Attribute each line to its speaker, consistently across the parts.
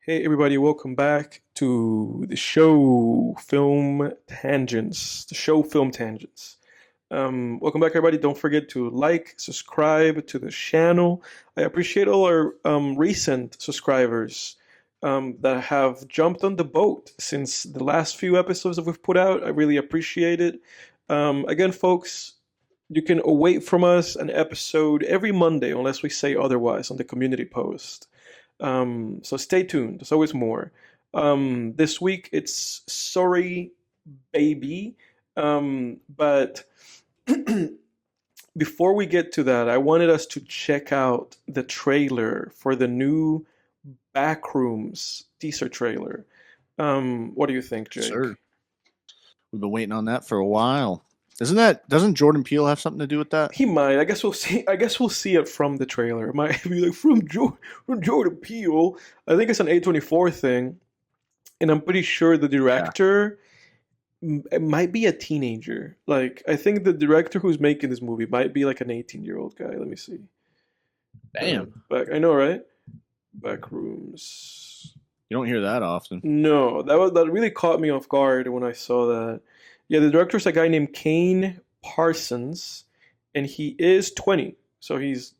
Speaker 1: Hey everybody, welcome back to the show Film Tangents. The show Film Tangents. Welcome back everybody. Don't forget to like, subscribe to the channel. I appreciate all our recent subscribers that have jumped on the boat since the last few episodes that we've put out. I really appreciate it. Again, folks, you can await from us an episode every Monday unless we say otherwise on the community post. So stay tuned. There's always more. This week it's Sorry Baby. But before we get to that, I wanted us to check out the trailer for the new Backrooms teaser trailer. What do you think,
Speaker 2: Yes,
Speaker 1: Jake?
Speaker 2: sir. We've been waiting on that for a while. Doesn't Jordan Peele have something to do with that?
Speaker 1: He might. I guess we'll see. I guess we'll see it from the trailer. It might be like from Jordan Peele. I think it's an A24 thing, and I'm pretty sure the
Speaker 2: Yeah.
Speaker 1: director it might be a teenager. Like I think the director who's making this movie might be like an 18-year-old guy. Let me see.
Speaker 2: Damn.
Speaker 1: I know, right? Backrooms.
Speaker 2: You don't hear that often.
Speaker 1: No, that really caught me off guard when I saw that. Yeah, the director's a guy named Kane Parsons, and he is 20, so he's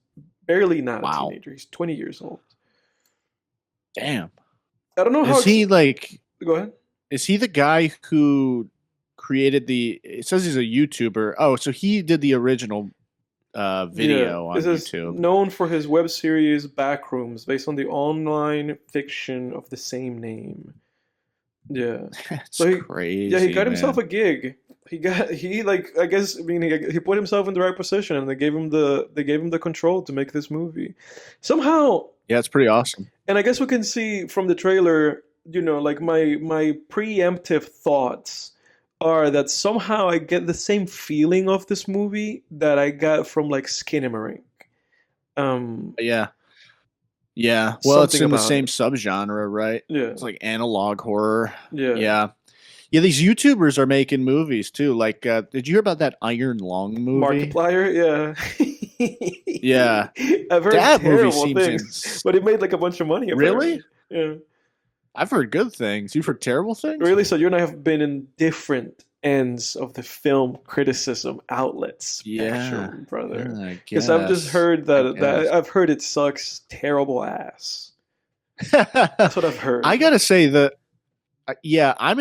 Speaker 1: barely not a
Speaker 2: Wow.
Speaker 1: teenager. He's 20 years old.
Speaker 2: Damn.
Speaker 1: I don't know how.
Speaker 2: Is he like
Speaker 1: Go ahead.
Speaker 2: is he the guy who created it says he's a YouTuber. Oh, so he did the original video on
Speaker 1: This is
Speaker 2: YouTube.
Speaker 1: known for his web series Backrooms, based on the online fiction of the same name. Yeah.
Speaker 2: That's
Speaker 1: So
Speaker 2: crazy.
Speaker 1: yeah, he got himself
Speaker 2: man.
Speaker 1: a gig. I guess he put himself in the right position, and they gave him the control to make this movie. Somehow,
Speaker 2: Yeah, it's pretty awesome.
Speaker 1: and I guess we can see from the trailer, like my preemptive thoughts are that somehow I get the same feeling of this movie that I got from like Skinamarink. Um,
Speaker 2: Yeah. Yeah. Well, it's
Speaker 1: something
Speaker 2: in the
Speaker 1: about
Speaker 2: same
Speaker 1: it.
Speaker 2: subgenre, right?
Speaker 1: Yeah,
Speaker 2: It's like analog horror.
Speaker 1: yeah.
Speaker 2: Yeah. Yeah, these YouTubers are making movies too. Like, did you hear about that Iron Lung movie?
Speaker 1: Markiplier, yeah.
Speaker 2: Yeah,
Speaker 1: I've heard
Speaker 2: that movie
Speaker 1: terrible
Speaker 2: seems
Speaker 1: things, but it made like a bunch of money
Speaker 2: really.
Speaker 1: apparently. Yeah.
Speaker 2: I've heard good things. You've heard terrible things.
Speaker 1: Really? So you and I have been in different ends of the film criticism outlet
Speaker 2: Yeah,
Speaker 1: spectrum, brother.
Speaker 2: I
Speaker 1: Because I've just
Speaker 2: guess.
Speaker 1: heard
Speaker 2: I
Speaker 1: that
Speaker 2: guess.
Speaker 1: I've heard it sucks terrible ass. That's what I've
Speaker 2: I
Speaker 1: heard.
Speaker 2: gotta say that. Yeah, I'm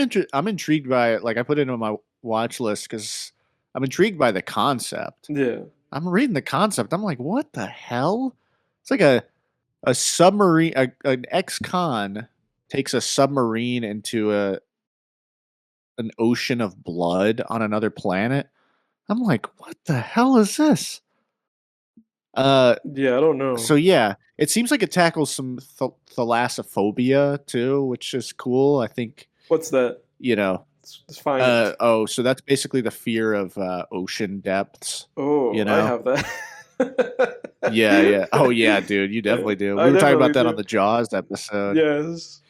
Speaker 2: intrigued by it. Like, I put it on my watch list because I'm intrigued by the concept.
Speaker 1: Yeah.
Speaker 2: I'm reading the concept. I'm like, what the hell? It's like a submarine. An ex-con takes a submarine into an ocean of blood on another planet. I'm like, what the hell is this? Uh,
Speaker 1: Yeah, I don't know.
Speaker 2: so yeah, it seems like it tackles some thalassophobia too, which is cool. I think
Speaker 1: What's that?
Speaker 2: you know.
Speaker 1: Let's find it.
Speaker 2: So that's basically the fear of ocean depths.
Speaker 1: Oh,
Speaker 2: You
Speaker 1: I
Speaker 2: know.
Speaker 1: have that.
Speaker 2: Yeah, yeah. Oh yeah, dude, you definitely do.
Speaker 1: I
Speaker 2: We were talking
Speaker 1: definitely
Speaker 2: about that on
Speaker 1: do.
Speaker 2: the Jaws episode.
Speaker 1: Yes.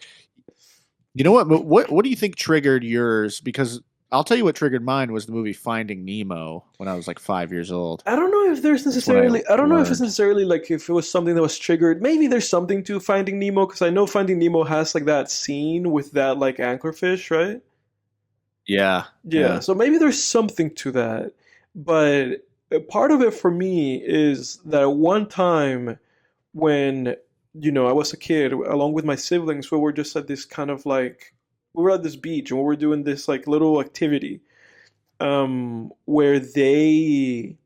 Speaker 2: You know what? But what do you think triggered yours? Because I'll tell you what triggered mine was the movie Finding Nemo when I was like 5 years old.
Speaker 1: I don't know if there's
Speaker 2: That's when I
Speaker 1: necessarily. I don't know if it's
Speaker 2: learned.
Speaker 1: necessarily like if it was something that was triggered. Maybe there's something to Finding Nemo because I know Finding Nemo has like that scene with that like anglerfish, right?
Speaker 2: Yeah,
Speaker 1: Yeah,
Speaker 2: yeah,
Speaker 1: so maybe there's something to that. But part of it for me is that at one time when I was a kid, along with my siblings, we were just at this kind of like we were at this beach and we were doing this like little activity where they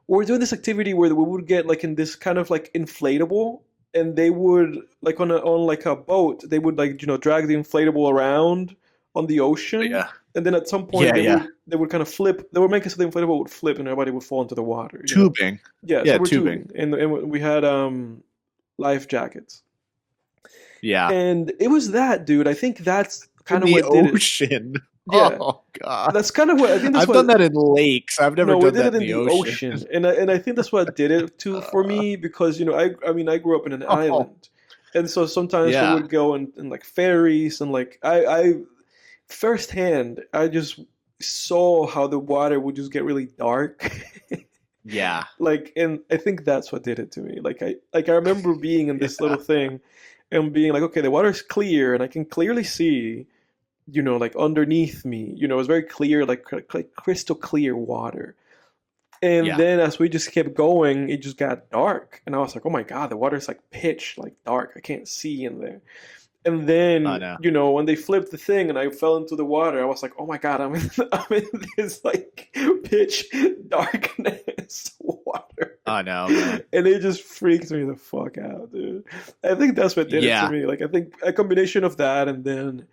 Speaker 1: we were doing this activity where we would get like in this kind of like inflatable, and they would like on like a boat, they would like drag the inflatable around on the ocean,
Speaker 2: yeah,
Speaker 1: and then at some point
Speaker 2: yeah, yeah.
Speaker 1: they would kind of flip. They would make it so the inflatable would flip and everybody would fall into the water.
Speaker 2: Tubing.
Speaker 1: Yeah, so
Speaker 2: Yeah,
Speaker 1: we're
Speaker 2: tubing.
Speaker 1: tubing, and we had life jackets,
Speaker 2: Yeah,
Speaker 1: and it was that, dude. I think that's
Speaker 2: in
Speaker 1: kind of
Speaker 2: the
Speaker 1: what did it.
Speaker 2: ocean.
Speaker 1: Yeah,
Speaker 2: Oh God,
Speaker 1: that's kind of what I think. That's
Speaker 2: I've done
Speaker 1: what.
Speaker 2: that in lakes. I've never
Speaker 1: No, we
Speaker 2: done
Speaker 1: did
Speaker 2: that
Speaker 1: it
Speaker 2: in
Speaker 1: in
Speaker 2: the
Speaker 1: the
Speaker 2: ocean.
Speaker 1: ocean, and I think that's what did it too for me because I mean I grew up in an
Speaker 2: Oh,
Speaker 1: island, and so sometimes we
Speaker 2: yeah,
Speaker 1: would go in like ferries and like I firsthand I just saw how the water would just get really dark.
Speaker 2: yeah.
Speaker 1: Like, and I think that's what did it to me. Like I remember being in this little thing, and being like, okay, the water's clear and I can clearly see, like underneath me, it's very clear, like crystal clear water. And
Speaker 2: Yeah.
Speaker 1: then as we just kept going, it just got dark. And I was like, oh my God, the water's like pitch, like dark. I can't see in there. And
Speaker 2: I
Speaker 1: then,
Speaker 2: know.
Speaker 1: when they flipped the thing and I fell into the water, I was like, oh my God, I'm in this like pitch darkness water.
Speaker 2: I know, man.
Speaker 1: And it just freaks me the fuck out, dude. I think that's what did it to
Speaker 2: Yeah.
Speaker 1: me. Like, I think a combination of that and then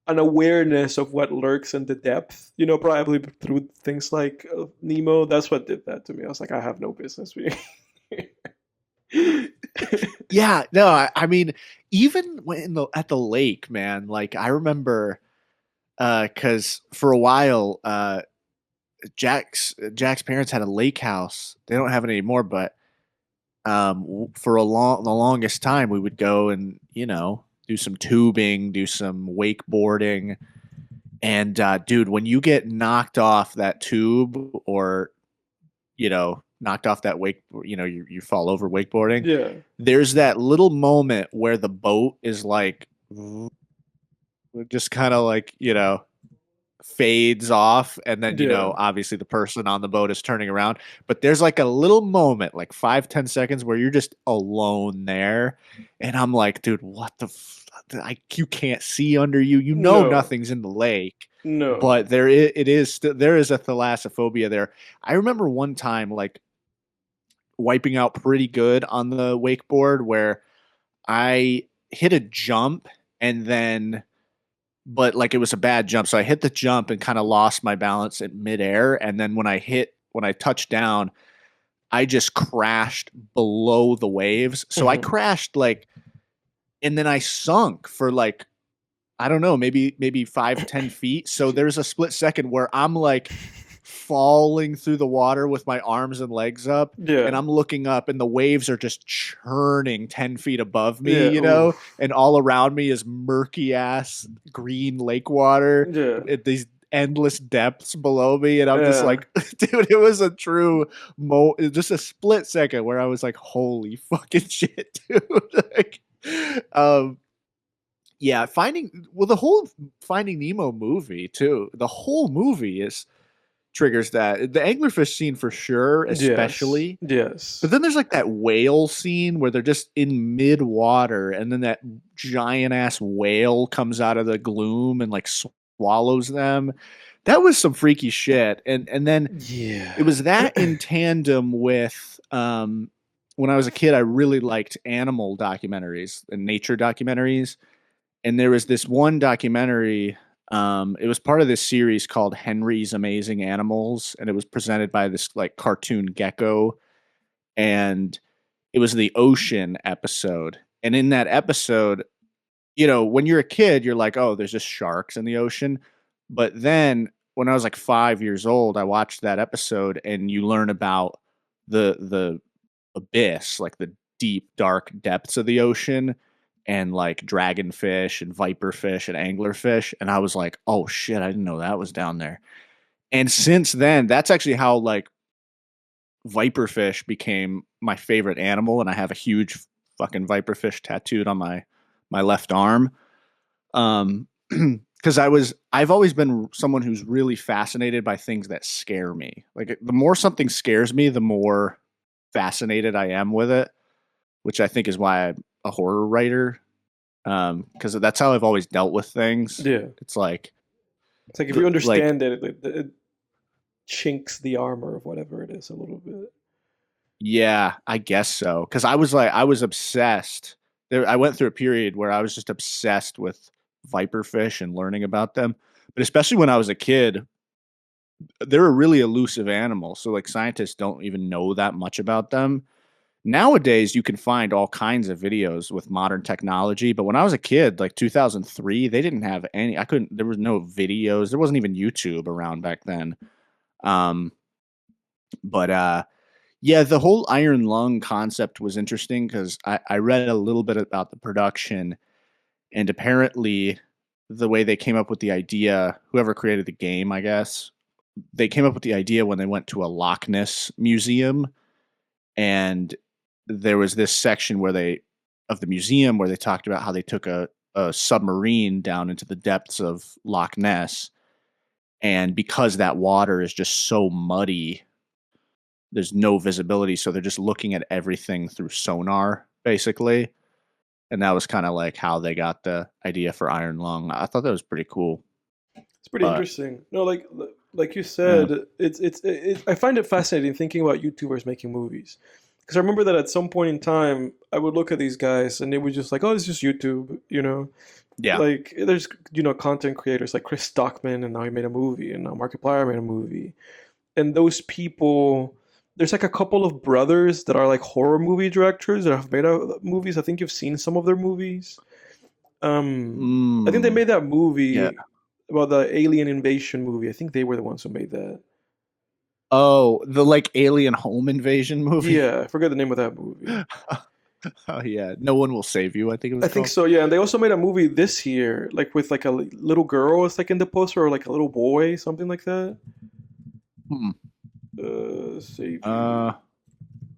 Speaker 1: an awareness of what lurks in the depth, probably through things like Nemo. That's what did that to me. I was like, I have no business being here.
Speaker 2: Yeah, no, I mean, even when at the lake, man, like I remember, because for a while, Jack's parents had a lake house. They don't have it anymore, but for the longest time, we would go and do some tubing, do some wakeboarding, and dude, when you get knocked off that tube or knocked off that you fall over wakeboarding,
Speaker 1: Yeah,
Speaker 2: there's that little moment where the boat is like just kind of like, fades off. And then,
Speaker 1: yeah,
Speaker 2: obviously the person on the boat is turning around. But there's like a little moment, like 5-10 seconds, where you're just alone there. And I'm like, dude, what the you can't see under you.
Speaker 1: no,
Speaker 2: Nothing's in the lake.
Speaker 1: no,
Speaker 2: But there is a thalassophobia there. I remember one time like wiping out pretty good on the wakeboard where I hit a jump and then but like it was a bad jump. So I hit the jump and kind of lost my balance in midair. And then when I touched down, I just crashed below the waves. So I
Speaker 1: hmm
Speaker 2: crashed like, and then I sunk for like, I don't know, maybe 5-10 feet. So there's a split second where I'm like falling through the water with my arms and legs up, and
Speaker 1: yeah,
Speaker 2: I'm looking up and the waves are just churning 10 feet above me,
Speaker 1: yeah, oof,
Speaker 2: and all around me is murky ass green lake water
Speaker 1: yeah,
Speaker 2: at these endless depths below me. And I'm just
Speaker 1: yeah,
Speaker 2: like, dude, it was a true just a split second where I was like, holy fucking shit, dude. Like, um, yeah, the whole Finding Nemo movie too. The whole movie is triggers that. The anglerfish scene for sure,
Speaker 1: yes,
Speaker 2: especially. But
Speaker 1: yes,
Speaker 2: then there's like that whale scene where they're just in mid water, and then that giant ass whale comes out of the gloom and like swallows them. That was some freaky shit. And then it
Speaker 1: yeah,
Speaker 2: was that in tandem with when I was a kid, I really liked animal documentaries and nature documentaries. And there was this one documentary. It was part of this series called Henry's Amazing Animals, and it was presented by this like cartoon gecko, and it was the ocean episode. And in that episode, when you're a kid, you're like, oh, there's just sharks in the ocean. But then when I was like 5 years old, I watched that episode, and you learn about the abyss, like the deep, dark depths of the ocean, and like dragonfish and viperfish and anglerfish. And I was like, oh shit, I didn't know that was down there. And since then, that's actually how like viperfish became my favorite animal. And I have a huge fucking viperfish tattooed on my left arm. Because I've always been someone who's really fascinated by things that scare me. Like the more something scares me, the more fascinated I am with it, which I think is why I'm a horror writer. Because that's how I've always dealt with things.
Speaker 1: yeah.
Speaker 2: It's like
Speaker 1: It's like if you
Speaker 2: like
Speaker 1: understand it, it chinks the armor of whatever it is a little bit.
Speaker 2: yeah, I guess so. Because I was obsessed. I went through a period where I was just obsessed with viperfish and learning about them. But especially when I was a kid, they're a really elusive animal. So like scientists don't even know that much about them. Nowadays, you can find all kinds of videos with modern technology, but when I was a kid, like 2003, they didn't have any. There was no videos. There wasn't even YouTube around back then. Um, but yeah, the whole iron lung concept was interesting because I read a little bit about the production, and apparently, the way they came up with the idea, whoever created the game, I guess, they came up with the idea when they went to a Loch Ness museum, and there was this section where they of the museum where they talked about how they took a submarine down into the depths of Loch Ness, and because that water is just so muddy, there's no visibility, so they're just looking at everything through sonar, basically. And that was kind of like how they got the idea for Iron Lung. I thought that was pretty cool.
Speaker 1: It's pretty
Speaker 2: But
Speaker 1: interesting. No, like you
Speaker 2: yeah,
Speaker 1: said, I find it fascinating thinking about YouTubers making movies. Because I remember that at some point in time, I would look at these guys and they were just like, "Oh, it's just YouTube," you know.
Speaker 2: yeah,
Speaker 1: Like there's content creators like Chris Stockman, and now he made a movie, and now Markiplier made a movie, and those people. There's like a couple of brothers that are like horror movie directors that have made movies. I think you've seen some of their movies. I think they
Speaker 2: mm,
Speaker 1: made that
Speaker 2: yeah.
Speaker 1: movie about the alien invasion movie. I think they were the ones who made that.
Speaker 2: Oh, the like alien home invasion movie.
Speaker 1: Yeah, I forget the name of that movie.
Speaker 2: Oh yeah, No One Will Save You, I think it
Speaker 1: I
Speaker 2: was
Speaker 1: think
Speaker 2: called.
Speaker 1: so, yeah. And they also made a movie this year, like with like a little girl is like in the poster, or like a little boy, something like that.
Speaker 2: Hmm.
Speaker 1: Save You.
Speaker 2: Uh,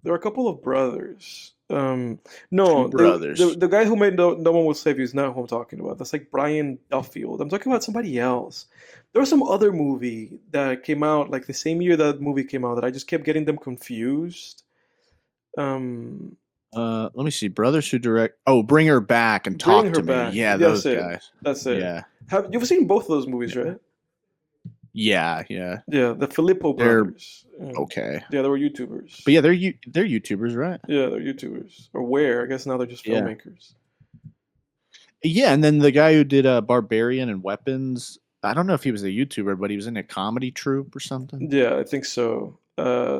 Speaker 1: There are a couple of brothers.
Speaker 2: Two
Speaker 1: No,
Speaker 2: brothers.
Speaker 1: the guy who made No One Will Save You is not who I'm talking about. That's like Brian Duffield. I'm talking about somebody else. There was some other movie that came out like the same year that movie came out that I just kept getting them confused. Um,
Speaker 2: Let me see. Brothers who direct. Oh, Bring Her Back and
Speaker 1: Bring
Speaker 2: Talk
Speaker 1: Her
Speaker 2: to Me.
Speaker 1: Back.
Speaker 2: Yeah,
Speaker 1: That's
Speaker 2: those
Speaker 1: it.
Speaker 2: guys.
Speaker 1: That's it.
Speaker 2: Yeah,
Speaker 1: Have you've seen both of those movies,
Speaker 2: yeah,
Speaker 1: right?
Speaker 2: yeah, yeah.
Speaker 1: Yeah, the Filippo
Speaker 2: They're
Speaker 1: brothers. Yeah,
Speaker 2: okay,
Speaker 1: yeah, they were YouTubers.
Speaker 2: but yeah, they're YouTubers, right?
Speaker 1: Yeah, they're YouTubers. Or where? I guess now they're just
Speaker 2: Yeah,
Speaker 1: filmmakers.
Speaker 2: yeah. And then the guy who did Barbarian and Weapons. I don't know if he was a YouTuber, but he was in a comedy troupe or something.
Speaker 1: Yeah, I think so.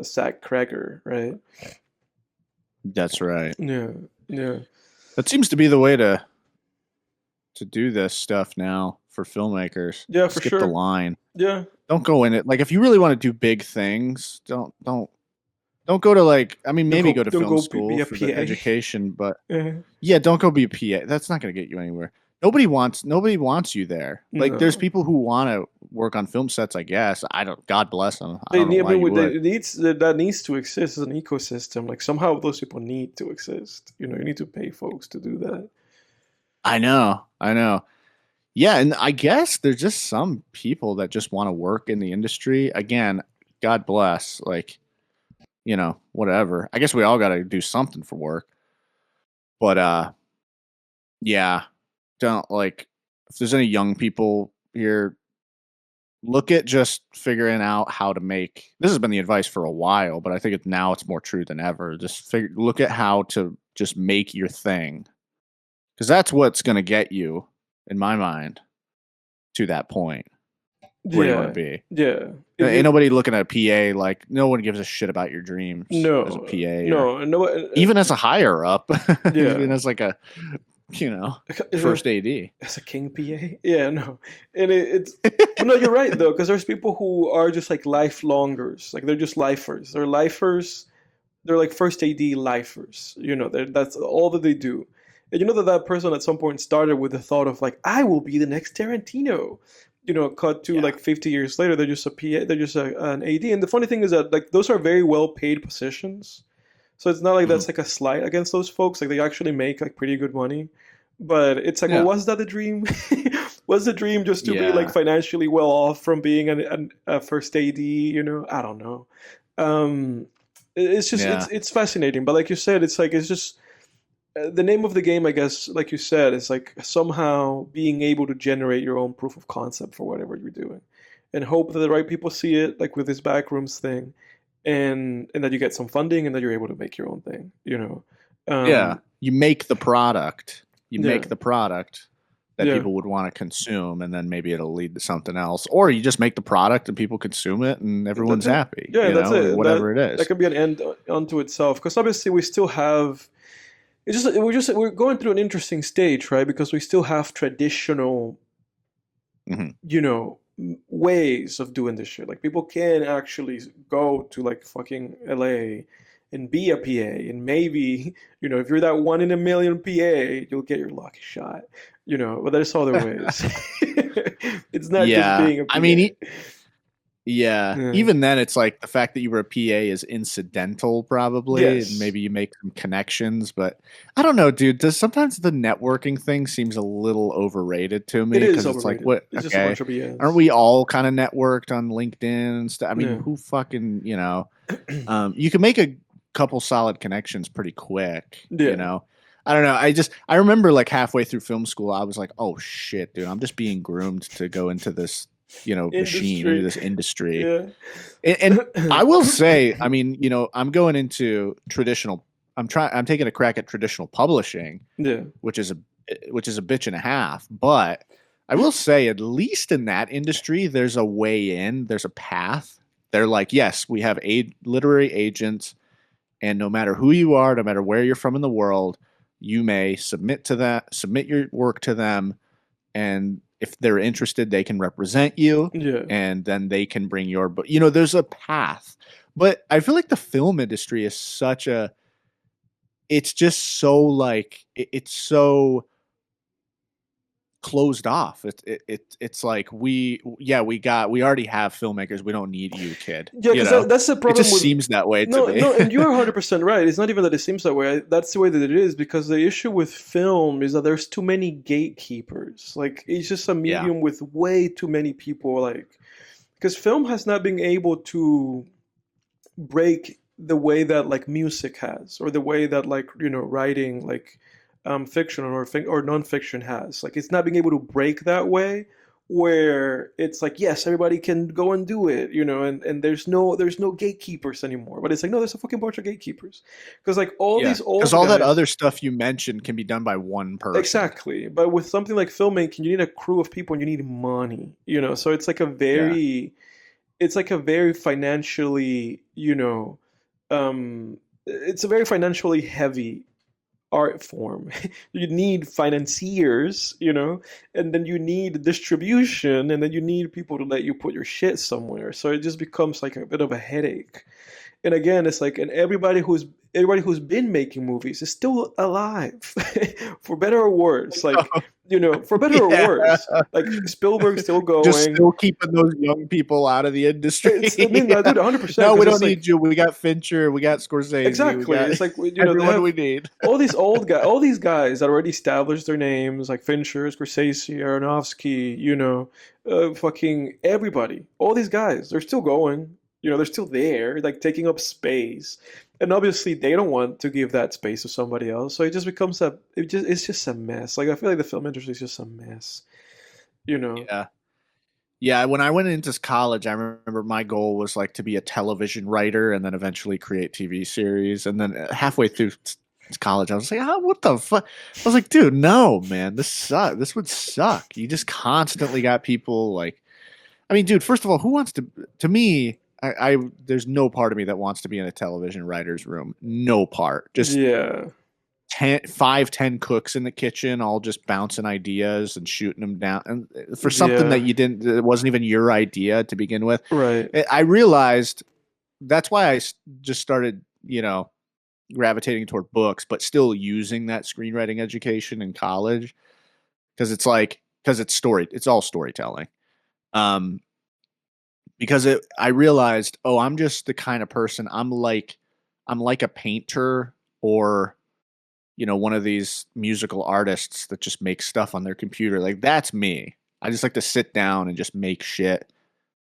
Speaker 1: Zach Krager, right?
Speaker 2: That's right.
Speaker 1: Yeah, yeah,
Speaker 2: That seems to be the way to do this stuff now for filmmakers.
Speaker 1: yeah, for
Speaker 2: Skip the
Speaker 1: sure.
Speaker 2: line.
Speaker 1: Yeah,
Speaker 2: Don't go in it. Like if you really want to do big things, don't go to like I mean maybe go to
Speaker 1: don't
Speaker 2: film
Speaker 1: go
Speaker 2: school
Speaker 1: be a
Speaker 2: for the
Speaker 1: PA.
Speaker 2: education, but
Speaker 1: Yeah.
Speaker 2: yeah, don't go be a PA. That's not going to get you anywhere. Nobody wants you there. Like there's
Speaker 1: No,
Speaker 2: people who want to work on film sets, I guess. I don't God bless them. I
Speaker 1: they
Speaker 2: don't know
Speaker 1: need. I
Speaker 2: why
Speaker 1: mean,
Speaker 2: you would.
Speaker 1: it needs that needs to exist as an ecosystem. Like somehow those people need to exist. You need to pay folks to do that.
Speaker 2: I know. I know. Yeah, and I guess there's just some people that just want to work in the industry. Again, God bless. Like, whatever. I guess we all got to do something for work. But yeah, don't like if there's any young people here, look at just figuring out how to make. This has been the advice for a while, but I think now it's more true than ever. Just look at how to just make your thing, because that's what's going to get you, in my mind, to that point where you want to
Speaker 1: Yeah,
Speaker 2: be.
Speaker 1: yeah.
Speaker 2: Ain't nobody looking at a PA like no one gives a shit about your dreams as a
Speaker 1: No,
Speaker 2: PA or
Speaker 1: no, no.
Speaker 2: even as a higher up, even
Speaker 1: Yeah,
Speaker 2: as like a first AD.
Speaker 1: as a king PA. Yeah, no, and it's. But no, you're right though, because there's people who are just like lifelongers. Like they're just lifers. They're lifers. They're like first AD lifers. That's all that they do. And you know that person at some point started with the thought of like, I will be the next Tarantino. Cut to
Speaker 2: Yeah.
Speaker 1: like 50 years later, they're just a PA, they're just an AD. And the funny thing is that like those are very well paid positions. So it's not like
Speaker 2: Mhm.
Speaker 1: that's like a slight against those folks. Like they actually make like pretty good money. But it's like, well,
Speaker 2: Yeah.
Speaker 1: was that the dream? Was the dream just to be like
Speaker 2: Yeah.
Speaker 1: financially well off from being a first AD? I don't know. Um, it's just
Speaker 2: Yeah.
Speaker 1: it's fascinating. But like you said, it's like it's just the name of the game, I guess, like you said, is like somehow being able to generate your own proof of concept for whatever you're doing, and hope that the right people see it, like with this backrooms thing, and that you get some funding and that you're able to make your own thing.
Speaker 2: Yeah.
Speaker 1: Um,
Speaker 2: You make the product. You
Speaker 1: yeah,
Speaker 2: make the product that
Speaker 1: yeah.
Speaker 2: people would want to consume, and then maybe it'll lead to something else. Or you just make the product and people consume it, and everyone's
Speaker 1: That's it.
Speaker 2: happy.
Speaker 1: Yeah, that's
Speaker 2: Or
Speaker 1: it.
Speaker 2: whatever it
Speaker 1: That
Speaker 2: is.
Speaker 1: can be an end unto itself. Because obviously we still have. We're going through an interesting stage, right? Because we still have traditional,
Speaker 2: Hmm.
Speaker 1: ways of doing this shit. Like people can actually go to like fucking LA and be a PA, and maybe if you're that one in a million PA, you'll get your lucky shot. But there's other ways. It's not just
Speaker 2: Yeah.
Speaker 1: being a
Speaker 2: I mean,
Speaker 1: PA.
Speaker 2: Yeah.
Speaker 1: Yeah.
Speaker 2: Even then, it's like the fact that you were a PA is incidental, probably, and
Speaker 1: Yes,
Speaker 2: maybe you make some connections. But I don't know, dude. Does sometimes the networking thing seems a little overrated to
Speaker 1: it
Speaker 2: me
Speaker 1: is
Speaker 2: because it's like,
Speaker 1: overrated.
Speaker 2: what?
Speaker 1: It's just a
Speaker 2: Okay,
Speaker 1: bunch of
Speaker 2: aren't
Speaker 1: BS.
Speaker 2: we all kind of networked on LinkedIn and stuff? I mean,
Speaker 1: Yeah.
Speaker 2: who fucking, you can make a couple solid connections pretty quick,
Speaker 1: Yeah.
Speaker 2: I don't know. I remember like halfway through film school, I was like, oh shit, dude, I'm just being groomed to go into this, machine, into
Speaker 1: Industry.
Speaker 2: this industry.
Speaker 1: Yeah.
Speaker 2: And I will say, I mean, I'm going into traditional. I'm taking a crack at traditional publishing,
Speaker 1: Yeah.
Speaker 2: which is a bitch and a half. But I will say, at least in that industry, there's a way in. There's a path. They're like, yes, we have literary agents, and no matter who you are, no matter where you're from in the world, you may submit your work to them, and if they're interested, they can represent you,
Speaker 1: Yeah.
Speaker 2: and then they can bring your book. There's a path. But I feel like the film industry is it's just so like it's so closed off. It's like we already have filmmakers. We don't need you, kid.
Speaker 1: Yeah, because that's the
Speaker 2: It
Speaker 1: problem
Speaker 2: just
Speaker 1: with.
Speaker 2: seems that way to
Speaker 1: No,
Speaker 2: me.
Speaker 1: no, and you're 100% right. It's not even that it seems that way. That's the way that it is because the issue with film is that there's too many gatekeepers. Like, it's just a
Speaker 2: Yeah.
Speaker 1: medium with way too many people. Like, because film has not been able to break the way that like music has, or the way that like writing like fiction or nonfiction has. Like, it's not being able to break that way where it's like yes everybody can go and do it, and there's no gatekeepers anymore. But it's like no, there's a fucking bunch of gatekeepers because like all
Speaker 2: Yeah,
Speaker 1: these
Speaker 2: because
Speaker 1: old
Speaker 2: all that
Speaker 1: guys.
Speaker 2: other stuff you mentioned can be done by one person.
Speaker 1: Exactly. But with something like filmmaking, you need a crew of people and you need money, so
Speaker 2: Yeah.
Speaker 1: it's like a very financially, it's a very financially heavy art form. You need financiers, and then you need distribution, and then you need people to let you put your shit somewhere. So it just becomes like a bit of a headache. And again, it's like, and everybody who's been making movies is still alive, for better or worse. Like, for better or
Speaker 2: Yeah.
Speaker 1: worse. Like Spielberg's still
Speaker 2: Just
Speaker 1: going.
Speaker 2: still keeping those young people out of the industry.
Speaker 1: I mean, I do it 100%
Speaker 2: No, we
Speaker 1: because
Speaker 2: don't
Speaker 1: it's
Speaker 2: need
Speaker 1: like
Speaker 2: you. We got Fincher, we got Scorsese, we
Speaker 1: exactly.
Speaker 2: got
Speaker 1: It's like they
Speaker 2: everyone we
Speaker 1: have
Speaker 2: need.
Speaker 1: all these guys that already established their names, like Fincher, Scorsese, Aronofsky, fucking everybody. All these guys, they're still going. They're still there, like taking up space. And obviously, they don't want to give that space to somebody else. So it just becomes it's just a mess. Like I feel like the film industry is just a mess. You know?
Speaker 2: Yeah. Yeah, when I went into college, I remember my goal was like to be a television writer and then eventually create TV series. And then halfway through college, I was like, what the fuck? I was like, dude, no, man, this sucks. This would suck. You just constantly got people like, I mean, dude, first of all, who wants to me, there's no part of me that wants to be in a television writer's room. No part. Just
Speaker 1: Yeah.
Speaker 2: 5, 10 cooks in the kitchen, all just bouncing ideas and shooting them down. And for something that
Speaker 1: Yeah.
Speaker 2: you didn't, it wasn't even your idea to begin with.
Speaker 1: Right.
Speaker 2: I realized that's why just started, gravitating toward books, but still using that screenwriting education in college because it's all storytelling. Um, because I realized, oh, I'm just the kind of person I'm like a painter or one of these musical artists that just makes stuff on their computer. Like that's me. I just like to sit down and just make shit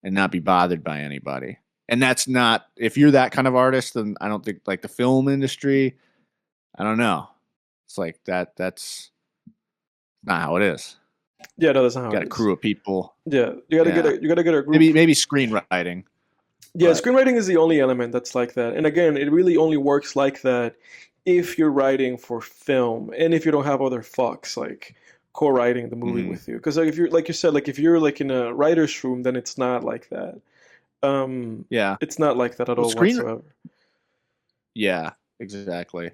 Speaker 2: and not be bothered by anybody. And that's not if you're that kind of artist, then I don't think like the film industry, I don't know. It's like that's not how it is.
Speaker 1: Yeah, no, that's not how
Speaker 2: Got
Speaker 1: it
Speaker 2: a
Speaker 1: is.
Speaker 2: crew of people.
Speaker 1: Yeah,
Speaker 2: Yeah.
Speaker 1: you gotta get a group.
Speaker 2: Maybe screenwriting,
Speaker 1: Yeah,
Speaker 2: but
Speaker 1: screenwriting is the only element that's like that. And again, it really only works like that if you're writing for film and if you don't have other fucks like co-writing the movie
Speaker 2: mhm.
Speaker 1: with you. Because like if you're like you said, like if you're like in a writer's room, then it's not like that.
Speaker 2: Yeah.
Speaker 1: It's not like that at
Speaker 2: Well,
Speaker 1: all whatsoever.
Speaker 2: yeah, exactly.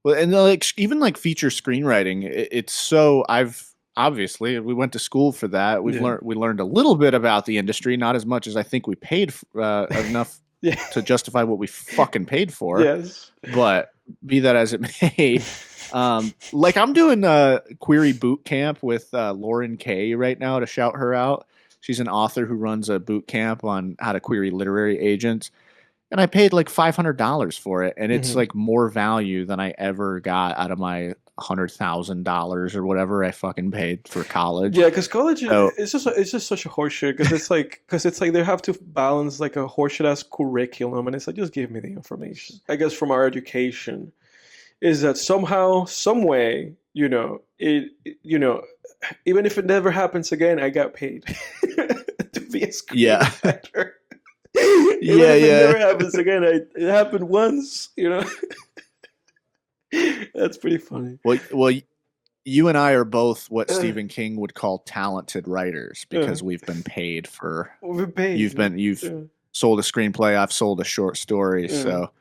Speaker 2: Well, and like even like feature screenwriting, it's so I've obviously we went to school for that.
Speaker 1: Yeah.
Speaker 2: We learned a little bit about the industry, not as much as I think we paid enough
Speaker 1: Yeah.
Speaker 2: to justify what we fucking paid for.
Speaker 1: Yes.
Speaker 2: But be that as it may, like I'm doing a query boot camp with Lauren Kay right now to shout her out. She's an author who runs a boot camp on how to query literary agents. And I paid like $500 for it, and it's
Speaker 1: Mhm.
Speaker 2: like more value than I ever got out of my $100,000 or whatever I fucking paid for college.
Speaker 1: Yeah, because college
Speaker 2: So
Speaker 1: it's just such a horseshit because it's like they have to balance like a horseshit ass curriculum, and it's like just give me the information. I guess from our education is that somehow, some way, you know, even if it never happens again, I got paid to be a
Speaker 2: yeah,
Speaker 1: screenwriter. Even
Speaker 2: yeah,
Speaker 1: if it
Speaker 2: yeah.
Speaker 1: never happens again, it happened once. That's pretty funny.
Speaker 2: Well, you and I are both what
Speaker 1: Uh,
Speaker 2: Stephen King would call talented writers
Speaker 1: uh,
Speaker 2: because we've been paid for.
Speaker 1: we're paid.
Speaker 2: You've
Speaker 1: Yeah,
Speaker 2: sold a screenplay. I've sold a short story.
Speaker 1: yeah.
Speaker 2: So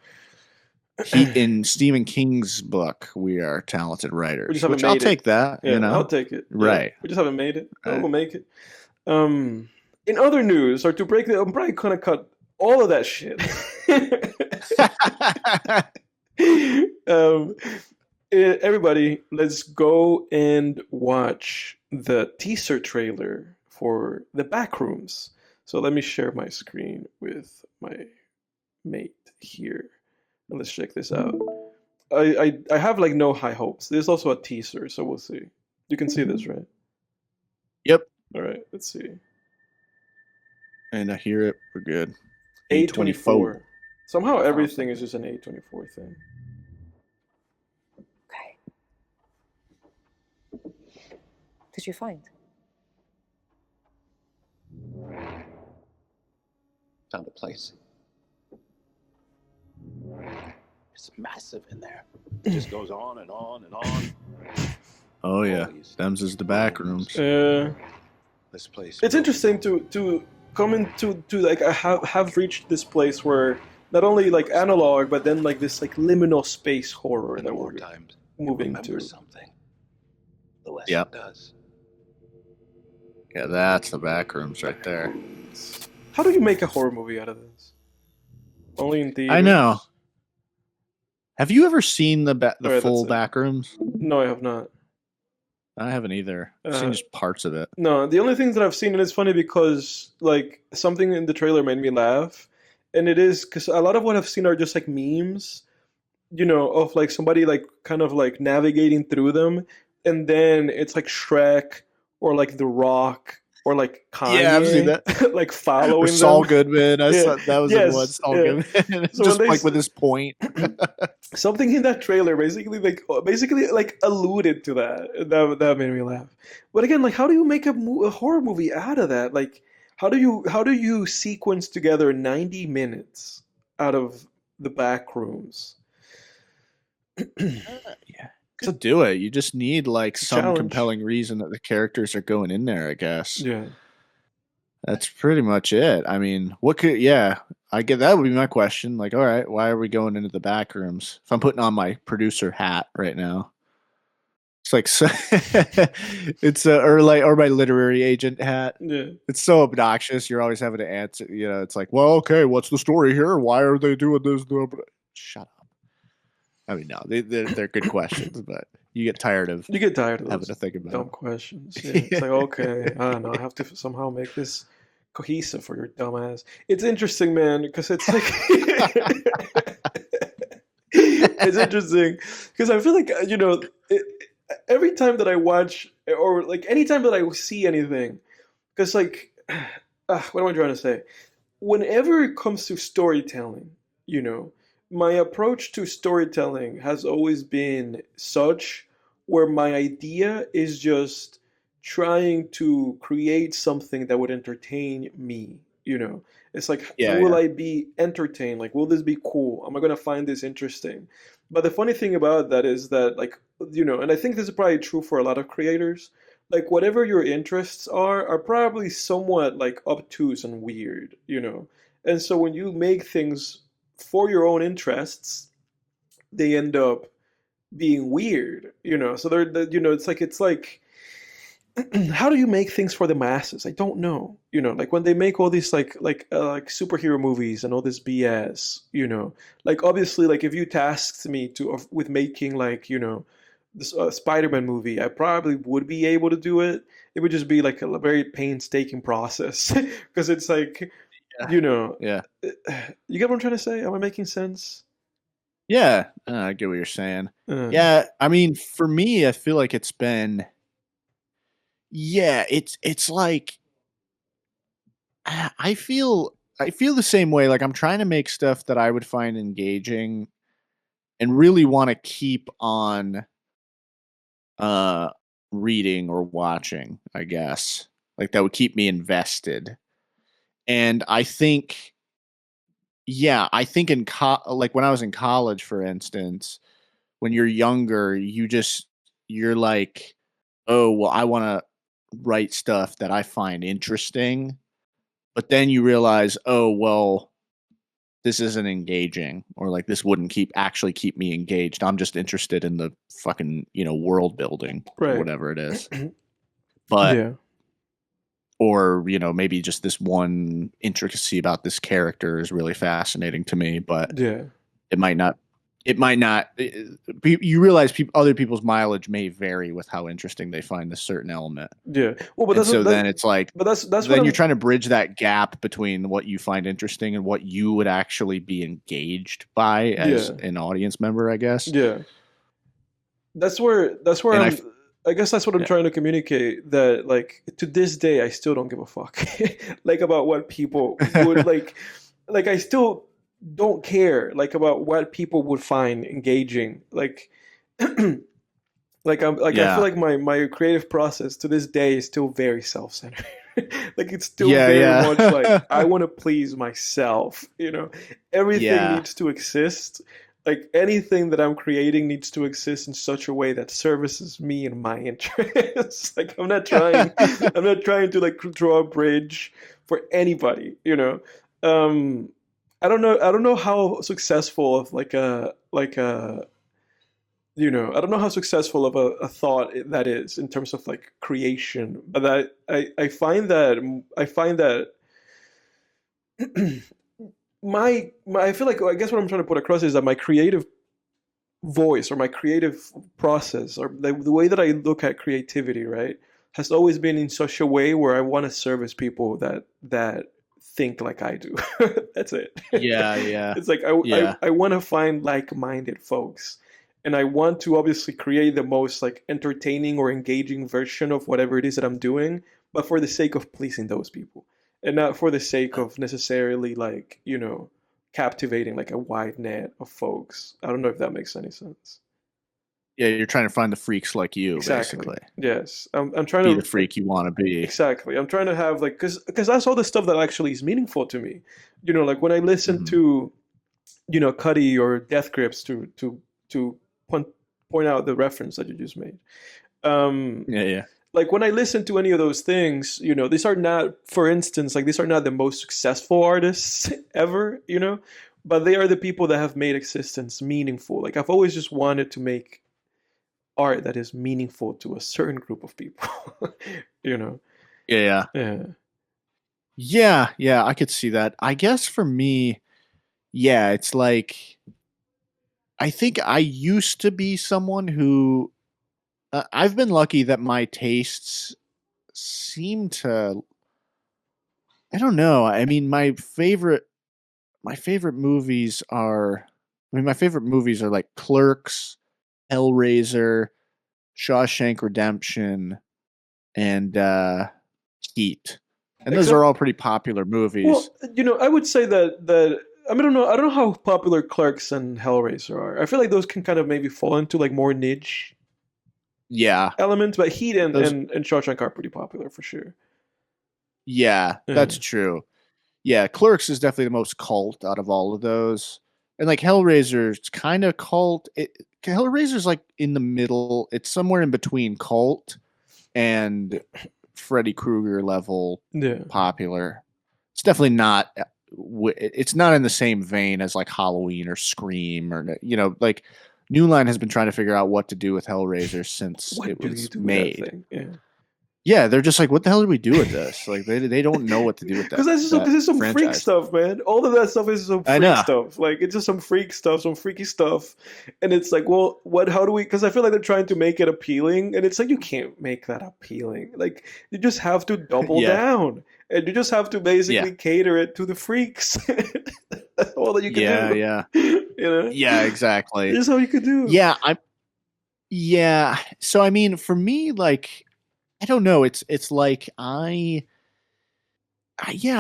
Speaker 2: he in Stephen King's book, we are talented
Speaker 1: We just
Speaker 2: writers,
Speaker 1: haven't
Speaker 2: which I'll
Speaker 1: made it.
Speaker 2: take that.
Speaker 1: Yeah, I'll take it. Yeah,
Speaker 2: Right.
Speaker 1: we just haven't made it. But
Speaker 2: Right.
Speaker 1: we'll make it. In other news, or to break the, I'm probably gonna cut all of that shit. um, everybody, let's go and watch the teaser trailer for the Backrooms. So let me share my screen with my mate here, and let's check this out. I have like no high hopes. There's also a teaser, so we'll see. You can see this, right?
Speaker 2: Yep.
Speaker 1: All right, let's see.
Speaker 2: And I hear it. We're good.
Speaker 1: A24. Somehow everything
Speaker 2: Awesome.
Speaker 1: is just an A24 thing.
Speaker 3: Okay. Did you find?
Speaker 4: Found a place. It's massive in there. It just goes on and on and on.
Speaker 2: Oh yeah,
Speaker 4: All these
Speaker 2: Them's is the back rooms.
Speaker 4: This place.
Speaker 1: It's interesting to come into like I have reached this place where not only like analog, but then like this like liminal space horror
Speaker 4: And
Speaker 1: that
Speaker 4: the more
Speaker 1: we're
Speaker 4: times
Speaker 1: moving
Speaker 4: remember
Speaker 1: to.
Speaker 4: something, the less
Speaker 2: Yep.
Speaker 4: it does.
Speaker 2: Yeah, that's the back rooms right there.
Speaker 1: How do you make a horror movie out of this? Only in theaters.
Speaker 2: I know. Have you ever seen the
Speaker 1: Alright,
Speaker 2: full
Speaker 1: that's it.
Speaker 2: back rooms?
Speaker 1: No, I have not.
Speaker 2: I haven't either. I've seen just parts of it.
Speaker 1: No, the only thing that I've seen, and it's funny because like something in the trailer made me laugh, and it is because a lot of what I've seen are just like memes, of like somebody like kind of like navigating through them, and then it's like Shrek or like The Rock or like Kanye,
Speaker 2: Yeah, I've seen that.
Speaker 1: like
Speaker 2: Or
Speaker 1: following
Speaker 2: Saul
Speaker 1: them.
Speaker 2: Goodman. I
Speaker 1: Yeah.
Speaker 2: saw that was
Speaker 1: Yes,
Speaker 2: the one. Saul
Speaker 1: yeah.
Speaker 2: Goodman,
Speaker 1: So
Speaker 2: just
Speaker 1: when they
Speaker 2: like with his point.
Speaker 1: Something in that trailer basically like alluded to that. That made me laugh. But again, like how do you make a horror movie out of that? Like how do you sequence together 90 minutes out of the back rooms?
Speaker 2: Yeah, to do it, you just need like
Speaker 1: It's a
Speaker 2: some
Speaker 1: challenge.
Speaker 2: compelling reason that the characters are going in there. I guess
Speaker 1: Yeah.
Speaker 2: that's pretty much it. I mean, what could? Yeah, I get that would be my question. Like, all right, why are we going into the back rooms? If I'm putting on my producer hat right now, it's like so, it's or my literary agent hat.
Speaker 1: Yeah.
Speaker 2: It's so obnoxious. You're always having to answer. It's like, well, okay, what's the story here? Why are they doing this? Shut up. I mean, no, they're good questions, but you get tired of
Speaker 1: You get tired of
Speaker 2: having
Speaker 1: those
Speaker 2: to think about
Speaker 1: dumb
Speaker 2: them.
Speaker 1: questions. Yeah. It's like, okay, I don't know, I have to somehow make this cohesive for your dumbass. It's interesting, man, because it's like it's interesting because I feel like every time that I watch or like anytime that I see anything, because like what am I trying to say? Whenever it comes to storytelling, my approach to storytelling has always been such where my idea is just trying to create something that would entertain me. It's like,
Speaker 2: Yeah,
Speaker 1: will
Speaker 2: yeah.
Speaker 1: I be entertained? Like, will this be cool? Am I going to find this interesting? But the funny thing about that is that, like, and I think this is probably true for a lot of creators, like, whatever your interests are probably somewhat, like, obtuse and weird. And so when you make things for your own interests, they end up being weird. So it's like how do you make things for the masses? I don't know. Like when they make all these like superhero movies and all this BS. Like obviously, like if you tasked me with making like this Spider-Man movie, I probably would be able to do it. It would just be like a very painstaking process because it's like,
Speaker 2: Yeah.
Speaker 1: you know,
Speaker 2: Yeah.
Speaker 1: you get what I'm trying to say? Am I making sense?
Speaker 2: Yeah, I get what you're saying.
Speaker 1: Uh,
Speaker 2: Yeah, I mean, for me, I feel like it's been, yeah, it's like I feel the same way. Like I'm trying to make stuff that I would find engaging and really want to keep on uh reading or watching, I guess. Like that would keep me invested. And I think, yeah, I think like when I was in college, for instance, when you're younger, you're like, oh, well, I want to write stuff that I find interesting. But then you realize, oh, well, this isn't engaging, or like this wouldn't actually keep me engaged. I'm just interested in the fucking, world building or
Speaker 1: right.
Speaker 2: whatever it is. But,
Speaker 1: Yeah.
Speaker 2: or, maybe just this one intricacy about this character is really fascinating to me, but
Speaker 1: Yeah.
Speaker 2: it might not. You realize other people's mileage may vary with how interesting they find this certain element.
Speaker 1: Yeah. Well, but
Speaker 2: And so then it's like,
Speaker 1: but that's what
Speaker 2: then you're
Speaker 1: I'm
Speaker 2: trying to bridge that gap between what you find interesting and what you would actually be engaged by as
Speaker 1: yeah.
Speaker 2: an audience member, I guess.
Speaker 1: Yeah. That's where
Speaker 2: And
Speaker 1: I guess that's what I'm
Speaker 2: yeah.
Speaker 1: trying to communicate, that like to this day I still don't give a fuck like about what people would like I still don't care like about what people would find engaging, like I feel
Speaker 2: Yeah.
Speaker 1: like my creative process to this day is still very self-centered. Like it's still
Speaker 2: Yeah,
Speaker 1: very
Speaker 2: yeah.
Speaker 1: much like I want to please myself, everything
Speaker 2: Yeah.
Speaker 1: needs to exist, like anything that I'm creating needs to exist in such a way that services me and my interests. Like I'm not trying to like draw a bridge for anybody, I don't know how successful of I don't know how successful of a thought that is in terms of like creation, but I find that my I feel like, I guess what I'm trying to put across is that my creative voice or my creative process or the way that I look at creativity, right, has always been in such a way where I want to service people that think like I do. That's it.
Speaker 2: Yeah, yeah.
Speaker 1: It's like
Speaker 2: Yeah.
Speaker 1: I want to find like-minded folks, and I want to obviously create the most like entertaining or engaging version of whatever it is that I'm doing, but for the sake of pleasing those people, and not for the sake of necessarily like captivating like a wide net of folks. I don't know if that makes any sense.
Speaker 2: Yeah, you're trying to find the freaks like you,
Speaker 1: Exactly.
Speaker 2: basically.
Speaker 1: Yes, I'm trying
Speaker 2: Be
Speaker 1: to
Speaker 2: the freak you want to be.
Speaker 1: exactly. I'm trying to have like because that's all the stuff that actually is meaningful to me. Like when I listen
Speaker 2: Mhm.
Speaker 1: to Cuddy or Death Grips to point out the reference that you just made.
Speaker 2: Yeah, yeah.
Speaker 1: Like when I listen to any of those things, these are not, for instance, like these are not the most successful artists ever, but they are the people that have made existence meaningful. Like I've always just wanted to make art that is meaningful to a certain group of people, you know?
Speaker 2: Yeah, yeah.
Speaker 1: Yeah.
Speaker 2: Yeah, yeah, I could see that. I guess for me, yeah, it's like I think I used to be someone who I've been lucky that my tastes seem to, I don't know. I mean, my favorite movies are my favorite movies are like Clerks, Hellraiser, Shawshank Redemption, and Heat. And those
Speaker 1: Except,
Speaker 2: are all pretty popular
Speaker 1: well,
Speaker 2: movies.
Speaker 1: I would say that I mean, I don't know how popular Clerks and Hellraiser are. I feel like those can kind of maybe fall into like more niche
Speaker 2: Yeah.
Speaker 1: elements, but Heat and
Speaker 2: Those
Speaker 1: and Shawshank are pretty popular for sure.
Speaker 2: Yeah,
Speaker 1: Yeah.
Speaker 2: that's true. Yeah, Clerks is definitely the most cult out of all of those. And like Hellraiser's kind of cult. Hellraiser's like in the middle. It's somewhere in between cult and Freddy Krueger level
Speaker 1: Yeah.
Speaker 2: popular. It's definitely not it's not in the same vein as like Halloween or Scream or like New Line has been trying to figure out what to do with Hellraiser since
Speaker 1: What
Speaker 2: it
Speaker 1: do you
Speaker 2: was
Speaker 1: do with that
Speaker 2: made.
Speaker 1: thing? Yeah.
Speaker 2: Yeah, they're just like, what the hell do we do with this? Like they don't know what to do with that.
Speaker 1: Because this is some freak
Speaker 2: franchise.
Speaker 1: stuff, man. All of that stuff is some
Speaker 2: I
Speaker 1: freak
Speaker 2: know.
Speaker 1: stuff. Like it's just some freak stuff, some freaky stuff, and it's like, well, what? How do we? Because I feel like they're trying to make it appealing, and it's like you can't make that appealing. Like you just have to double
Speaker 2: Yeah.
Speaker 1: down, and you just have to basically cater it to the freaks. That's all that you can do.
Speaker 2: Yeah.
Speaker 1: You know?
Speaker 2: Yeah, exactly.
Speaker 1: That's all you could do.
Speaker 2: Yeah. So I mean, for me, like, I don't know. It's like yeah,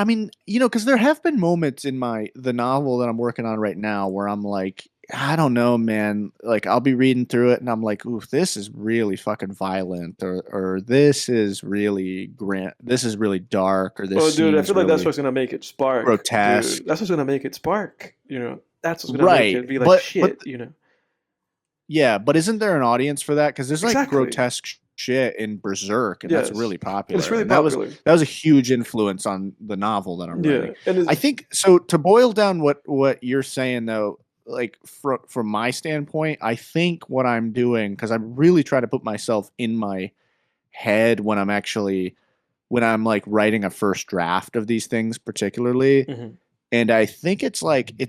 Speaker 2: I mean, because there have been moments in the novel that I'm working on right now where I'm like, I don't know, man. Like, I'll be reading through it and I'm like, ooh, this is really fucking violent, or this is really this is really dark, or this.
Speaker 1: Oh, dude, I feel like that's
Speaker 2: really
Speaker 1: what's gonna make it spark.
Speaker 2: grotesque.
Speaker 1: Dude. That's what's gonna make it spark. That's what's gonna
Speaker 2: Right,
Speaker 1: make it be like shit.
Speaker 2: Yeah, but isn't there an audience for that? Because there's like
Speaker 1: Exactly.
Speaker 2: grotesque shit in Berserk, and that's really popular.
Speaker 1: It's really
Speaker 2: And
Speaker 1: popular.
Speaker 2: That was a huge influence on the novel that I'm writing.
Speaker 1: And
Speaker 2: I think so. To boil down what you're saying, though, like from my standpoint, I think what I'm doing, because I really try to put myself in my head when I'm like writing a first draft of these things, particularly, and I think it's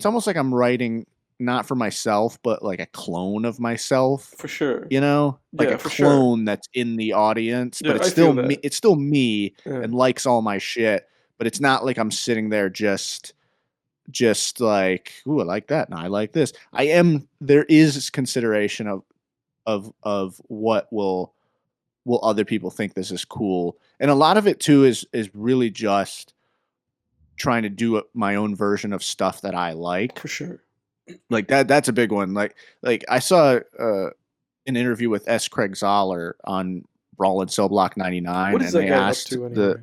Speaker 2: almost like I'm writing not for myself, but like a clone of myself.
Speaker 1: For sure.
Speaker 2: Like a clone that's in the audience, but it's still me. It's still me and likes all my shit. But it's not like I'm sitting there just like, ooh, I like that, and I like this. There is consideration of what will other people think this is cool, and a lot of it too is really just trying to do my own version of stuff that I like.
Speaker 1: For sure.
Speaker 2: Like that's a big one. Like I saw an interview with S. Craig Zoller on Brawl and Cell Block 99.
Speaker 1: What is
Speaker 2: and
Speaker 1: that
Speaker 2: they
Speaker 1: guy
Speaker 2: asked
Speaker 1: up to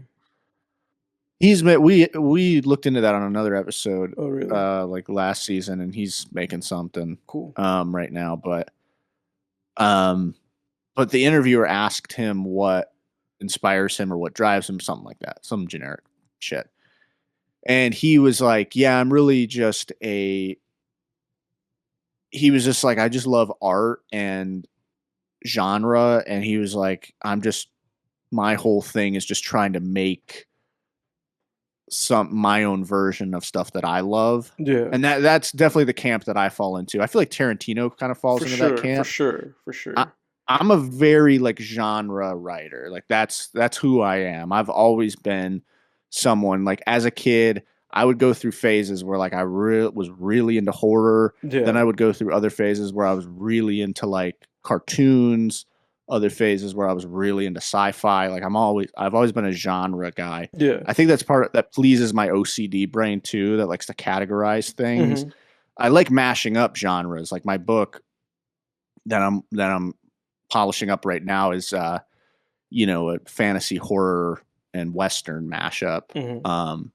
Speaker 1: anyway?
Speaker 2: We looked into that on another episode.
Speaker 1: Oh, really?
Speaker 2: Like last season, and he's making something
Speaker 1: cool
Speaker 2: right now. But the interviewer asked him what inspires him or what drives him, something like that, some generic shit. And he was like, yeah, I'm really just he was just like, I just love art and genre. And he was like, my whole thing is just trying to make my own version of stuff that I love.
Speaker 1: Yeah.
Speaker 2: And that's definitely the camp that I fall into. I feel like Tarantino kind of falls into that camp.
Speaker 1: For sure.
Speaker 2: I'm a very like genre writer. Like that's who I am. I've always been someone, like, as a kid, I would go through phases where like I was really into horror.
Speaker 1: Yeah.
Speaker 2: Then I would go through other phases where I was really into like cartoons, other phases where I was really into sci-fi. Like I've always been a genre guy.
Speaker 1: Yeah.
Speaker 2: I think that's that pleases my OCD brain too, that likes to categorize things.
Speaker 1: Mm-hmm.
Speaker 2: I like mashing up genres. Like my book that I'm polishing up right now is a fantasy, horror, and Western mashup.
Speaker 1: Mm-hmm.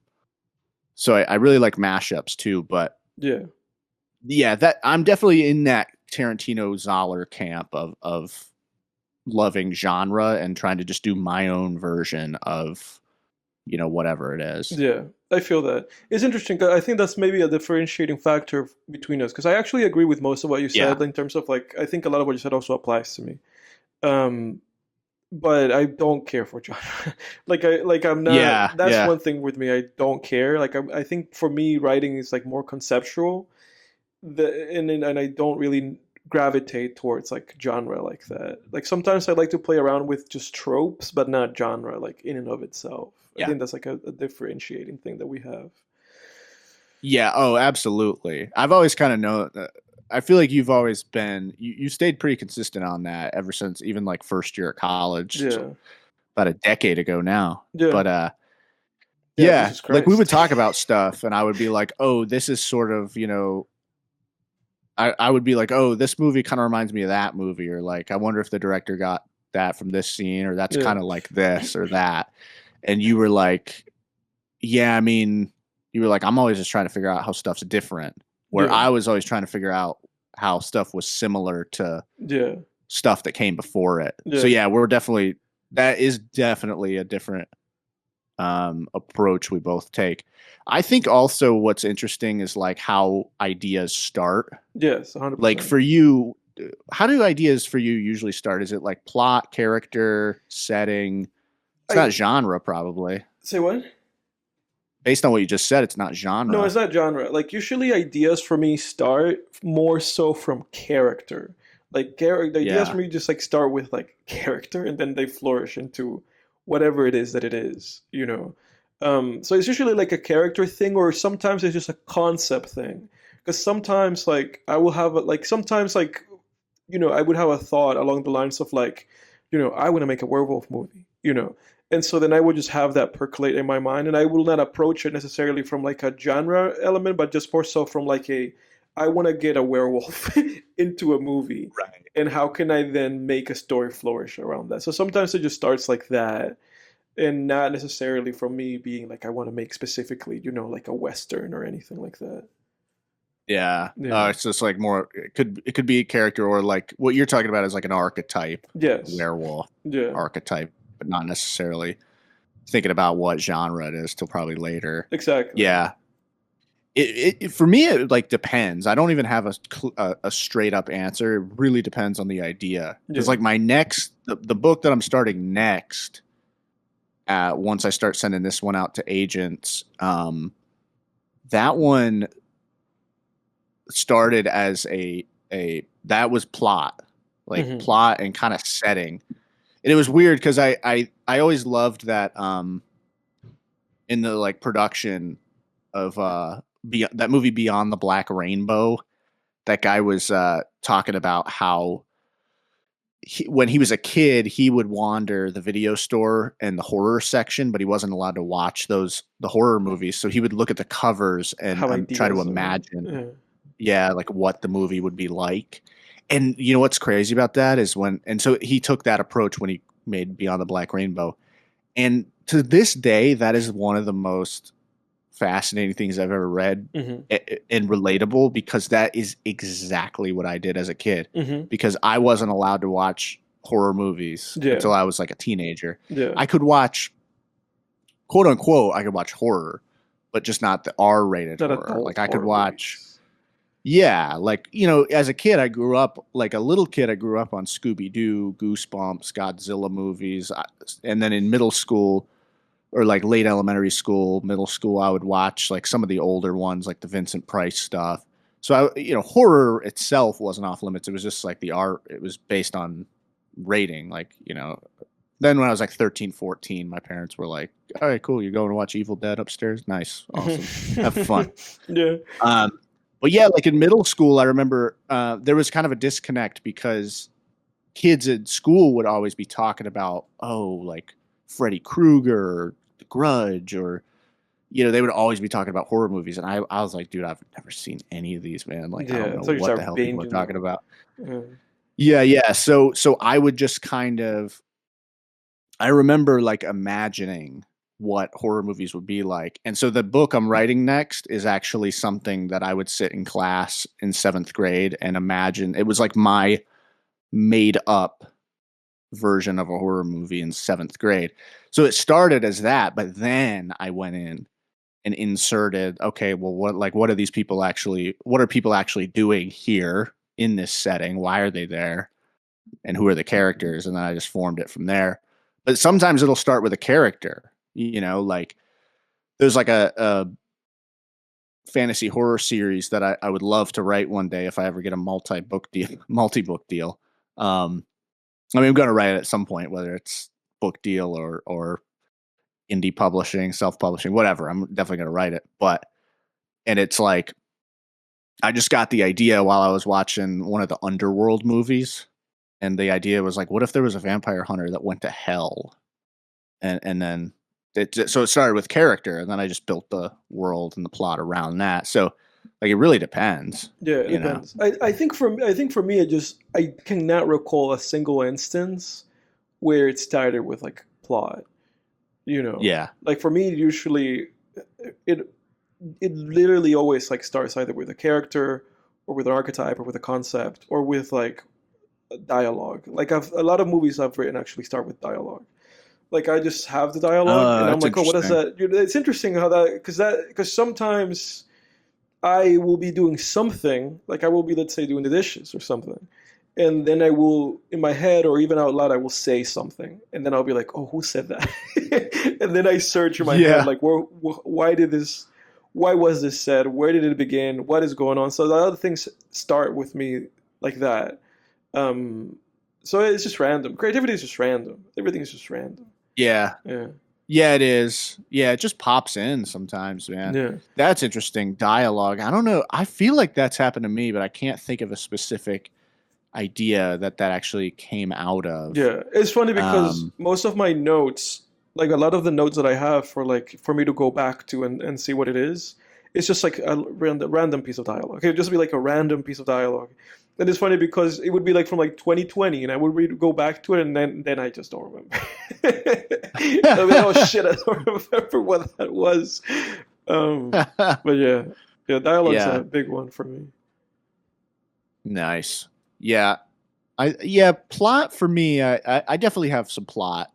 Speaker 2: So I really like mashups too, but
Speaker 1: yeah,
Speaker 2: that I'm definitely in that Tarantino Zoller camp of loving genre and trying to just do my own version of, whatever it is.
Speaker 1: Yeah, I feel that. It's interesting. I think that's maybe a differentiating factor between us, because I actually agree with most of what you said in terms of like, I think a lot of what you said also applies to me. But I don't care for genre. I'm not.
Speaker 2: Yeah,
Speaker 1: that's one thing with me. I don't care. Like I think for me, writing is like more conceptual. And I don't really gravitate towards like genre like that. Like sometimes I like to play around with just tropes, but not genre like in and of itself. I think that's like a differentiating thing that we have.
Speaker 2: Yeah. Oh, absolutely. I've always kind of known that. I feel like you've always been, you stayed pretty consistent on that ever since even like first year of college.
Speaker 1: Yeah.
Speaker 2: So about a decade ago now.
Speaker 1: Yeah.
Speaker 2: But
Speaker 1: yeah,
Speaker 2: like we would talk about stuff and I would be like, oh, this is sort of, I would be like, oh, this movie kind of reminds me of that movie. Or like, I wonder if the director got that from this scene, or that's kind of like this or that. And you were like, yeah, I mean, you were like, I'm always just trying to figure out how stuff's different. Where I was always trying to figure out how stuff was similar to stuff that came before it. Yeah. So yeah, that is definitely a different approach we both take. I think also what's interesting is like how ideas start.
Speaker 1: Yes, 100%.
Speaker 2: Like for you, how do ideas for you usually start? Is it like plot, character, setting? It's not genre, probably.
Speaker 1: Say what?
Speaker 2: Based on what you just said, it's not genre.
Speaker 1: No, it's not genre. Like usually ideas for me start more so from character. Like the ideas for
Speaker 2: Yeah.
Speaker 1: me just like start with like character and then they flourish into whatever it is that it is, you know. So it's usually like a character thing or sometimes it's just a concept thing. Because sometimes like I will have like sometimes like I would have a thought along the lines of like, I want to make a werewolf movie, and so then I would just have that percolate in my mind, and I will not approach it necessarily from like a genre element, but just more so from like I want to get a werewolf into a movie,
Speaker 2: Right.
Speaker 1: and how can I then make a story flourish around that? So sometimes it just starts like that, and not necessarily from me being like I want to make specifically, like a western or anything like that.
Speaker 2: Yeah.
Speaker 1: Yeah.
Speaker 2: It's just like more. It could be a character, or like what you're talking about is like an archetype,
Speaker 1: Yes.
Speaker 2: werewolf
Speaker 1: Yeah.
Speaker 2: archetype, but not necessarily thinking about what genre it is till probably later.
Speaker 1: Exactly.
Speaker 2: Yeah. It for me it like depends. I don't even have a straight up answer. It really depends on the idea. Because
Speaker 1: Yeah.
Speaker 2: like my next the book that I'm starting next, once I start sending this one out to agents, that one started as a that was plot, like
Speaker 1: Mhm.
Speaker 2: plot and kind of setting. And it was weird because I always loved that in the like production of that movie Beyond the Black Rainbow, that guy was talking about how when he was a kid, he would wander the video store and the horror section, but he wasn't allowed to watch the horror movies. So he would look at the covers and
Speaker 1: Have
Speaker 2: try to
Speaker 1: ideas.
Speaker 2: imagine,
Speaker 1: Yeah.
Speaker 2: like what the movie would be like. And you know what's crazy about that is so he took that approach when he made Beyond the Black Rainbow. And to this day, that is one of the most fascinating things I've ever read,
Speaker 1: Mhm.
Speaker 2: and relatable, because that is exactly what I did as a kid,
Speaker 1: Mhm.
Speaker 2: because I wasn't allowed to watch horror movies
Speaker 1: Yeah.
Speaker 2: until I was like a teenager.
Speaker 1: Yeah.
Speaker 2: I could watch, quote unquote, I could watch horror, but just not the R-rated
Speaker 1: Not
Speaker 2: horror.
Speaker 1: adult
Speaker 2: Like I could
Speaker 1: horror
Speaker 2: watch,
Speaker 1: movies.
Speaker 2: yeah, like, as a kid, I grew up, like a little kid, I grew up on Scooby-Doo, Goosebumps, Godzilla movies. And then in middle school, or like late elementary school, middle school, I would watch like some of the older ones, like the Vincent Price stuff. So horror itself wasn't off limits. It was just like the art. It was based on rating. Like, then when I was like 13, 14, my parents were like, all right, cool. You're going to watch Evil Dead upstairs. Nice. Awesome. Have fun.
Speaker 1: Yeah.
Speaker 2: But yeah, like in middle school, I remember there was kind of a disconnect because kids at school would always be talking about, like Freddy Krueger or The Grudge, or, they would always be talking about horror movies. And I was like, dude, I've never seen any of these, man. Like, I don't know
Speaker 1: So you
Speaker 2: what
Speaker 1: start
Speaker 2: the hell people are
Speaker 1: binging
Speaker 2: talking
Speaker 1: them.
Speaker 2: about.
Speaker 1: Yeah.
Speaker 2: Yeah. So I would just kind of, I remember like imagining what horror movies would be like. And so the book I'm writing next is actually something that I would sit in class in 7th grade and imagine. It was like my made up version of a horror movie in 7th grade. So it started as that, but then I went in and inserted, okay, well, what are people actually doing here in this setting? Why are they there? And who are the characters? And then I just formed it from there. But sometimes it'll start with a character, like there's like a fantasy horror series that I would love to write one day if I ever get a multi-book deal. I mean, I'm going to write it at some point, whether it's book deal or indie publishing, self-publishing, whatever. I'm definitely going to write it. And it's like, I just got the idea while I was watching one of the Underworld movies. And the idea was like, what if there was a vampire hunter that went to hell? And then so it started with character, and then I just built the world and the plot around that. So like, it really depends.
Speaker 1: Yeah, it depends. I think for me, I cannot recall a single instance where it started with like plot.
Speaker 2: Yeah.
Speaker 1: Like for me, usually it literally always like starts either with a character or with an archetype or with a concept or with like a dialogue. Like a lot of movies I've written actually start with dialogue. Like I just have the dialogue and I'm
Speaker 2: That's
Speaker 1: like, oh, what is that? It's interesting how because sometimes I will be doing something, like I will be, let's say, doing the dishes or something. and then I will, in my head or even out loud, I will say something, and then I'll be like, "Oh, who said that?" And then I search in my head,
Speaker 2: Yeah.
Speaker 1: like, why did this? Why was this said? Where did it begin? What is going on? So the other things start with me like that. Um, so it's just random. Creativity is just random. Everything is just random.
Speaker 2: Yeah.
Speaker 1: Yeah,
Speaker 2: Yeah, it is. Yeah, it just pops in sometimes, man.
Speaker 1: yeah,
Speaker 2: That's interesting. Dialogue. I don't know. I feel like that's happened to me, but I can't think of a specific idea that actually came out of.
Speaker 1: yeah. It's funny because
Speaker 2: Um,
Speaker 1: most of my notes, like a lot of the notes that I have for me to go back to and see what it is, it's just like a random piece of dialogue. It would just be like a random piece of dialogue. And it's funny because it would be like from like 2020, and I would go back to it, and then I just don't remember. I'll be like, oh shit, I don't remember what that was. But yeah, yeah, dialogue's
Speaker 2: yeah,
Speaker 1: a big one for me.
Speaker 2: nice. Yeah, plot for me. I definitely have some plot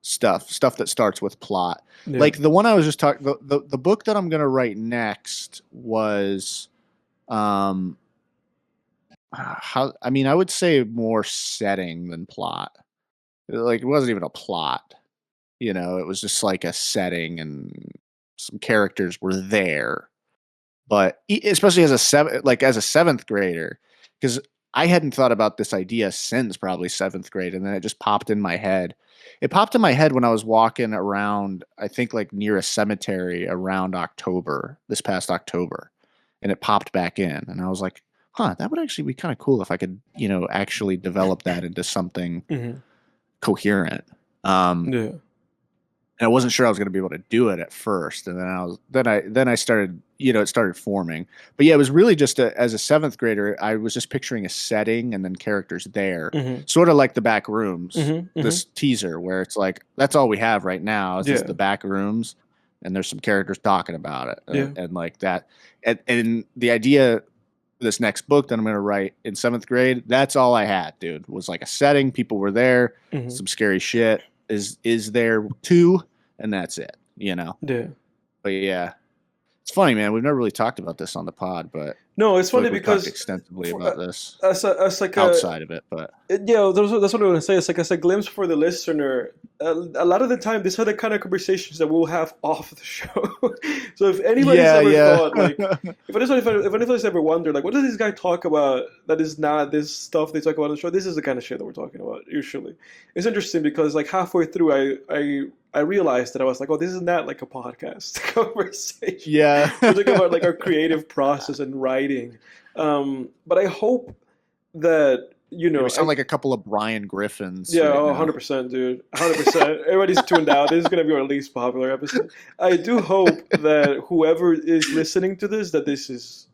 Speaker 2: stuff that starts with plot.
Speaker 1: Yeah.
Speaker 2: Like the one I was just talking. The book that I'm gonna write next was how I mean I would say more setting than plot. Like it wasn't even a plot. It was just like a setting and some characters were there. But especially as a seventh grader, because I hadn't thought about this idea since probably seventh grade, and then it just popped in my head. It popped in my head when I was walking around, I think like near a cemetery around October, this past October, and it popped back in, and I was like, "Huh, that would actually be kind of cool if I could, actually develop that into something
Speaker 1: Hmm.
Speaker 2: coherent." Um,
Speaker 1: Yeah.
Speaker 2: and I wasn't sure I was going to be able to do it at first, and then I started, it started forming. But yeah, it was really just as a seventh grader, I was just picturing a setting and then characters there,
Speaker 1: Hmm.
Speaker 2: sort of like the back rooms,
Speaker 1: Hmm. Hmm.
Speaker 2: this teaser where it's like that's all we have right now is just
Speaker 1: Yeah.
Speaker 2: the back rooms, and there's some characters talking about it,
Speaker 1: Yeah.
Speaker 2: and like that, and the idea. This next book that I'm going to write in seventh grade, that's all I had, dude. Was like a setting, people were there,
Speaker 1: Hmm.
Speaker 2: some scary shit is there too, and that's it,
Speaker 1: Yeah.
Speaker 2: But yeah, it's funny, man. We've never really talked about this on the pod, but
Speaker 1: No, it's
Speaker 2: I feel
Speaker 1: funny
Speaker 2: like we've talked
Speaker 1: because
Speaker 2: extensively
Speaker 1: for,
Speaker 2: about this
Speaker 1: as like
Speaker 2: outside of it. But
Speaker 1: yeah, that's what I want to say. It's like as a glimpse for the listener. A lot of the time, these are the kind of conversations that we'll have off the show. So if anybody's ever thought, like, if anybody's ever wondered, like, what does this guy talk about that is not this stuff they talk about on the show? This is the kind of shit that we're talking about usually. It's interesting because like halfway through, I realized that I was like, oh, this is not like a podcast conversation.
Speaker 2: yeah,
Speaker 1: We're talking about like our creative process and writing. But I hope that
Speaker 2: we sound like a couple of Brian Griffins.
Speaker 1: yeah,
Speaker 2: right
Speaker 1: oh,
Speaker 2: now.
Speaker 1: 100%, dude. 100%. Everybody's tuned out. This is going to be our least popular episode. I do hope that whoever is listening to this, that this is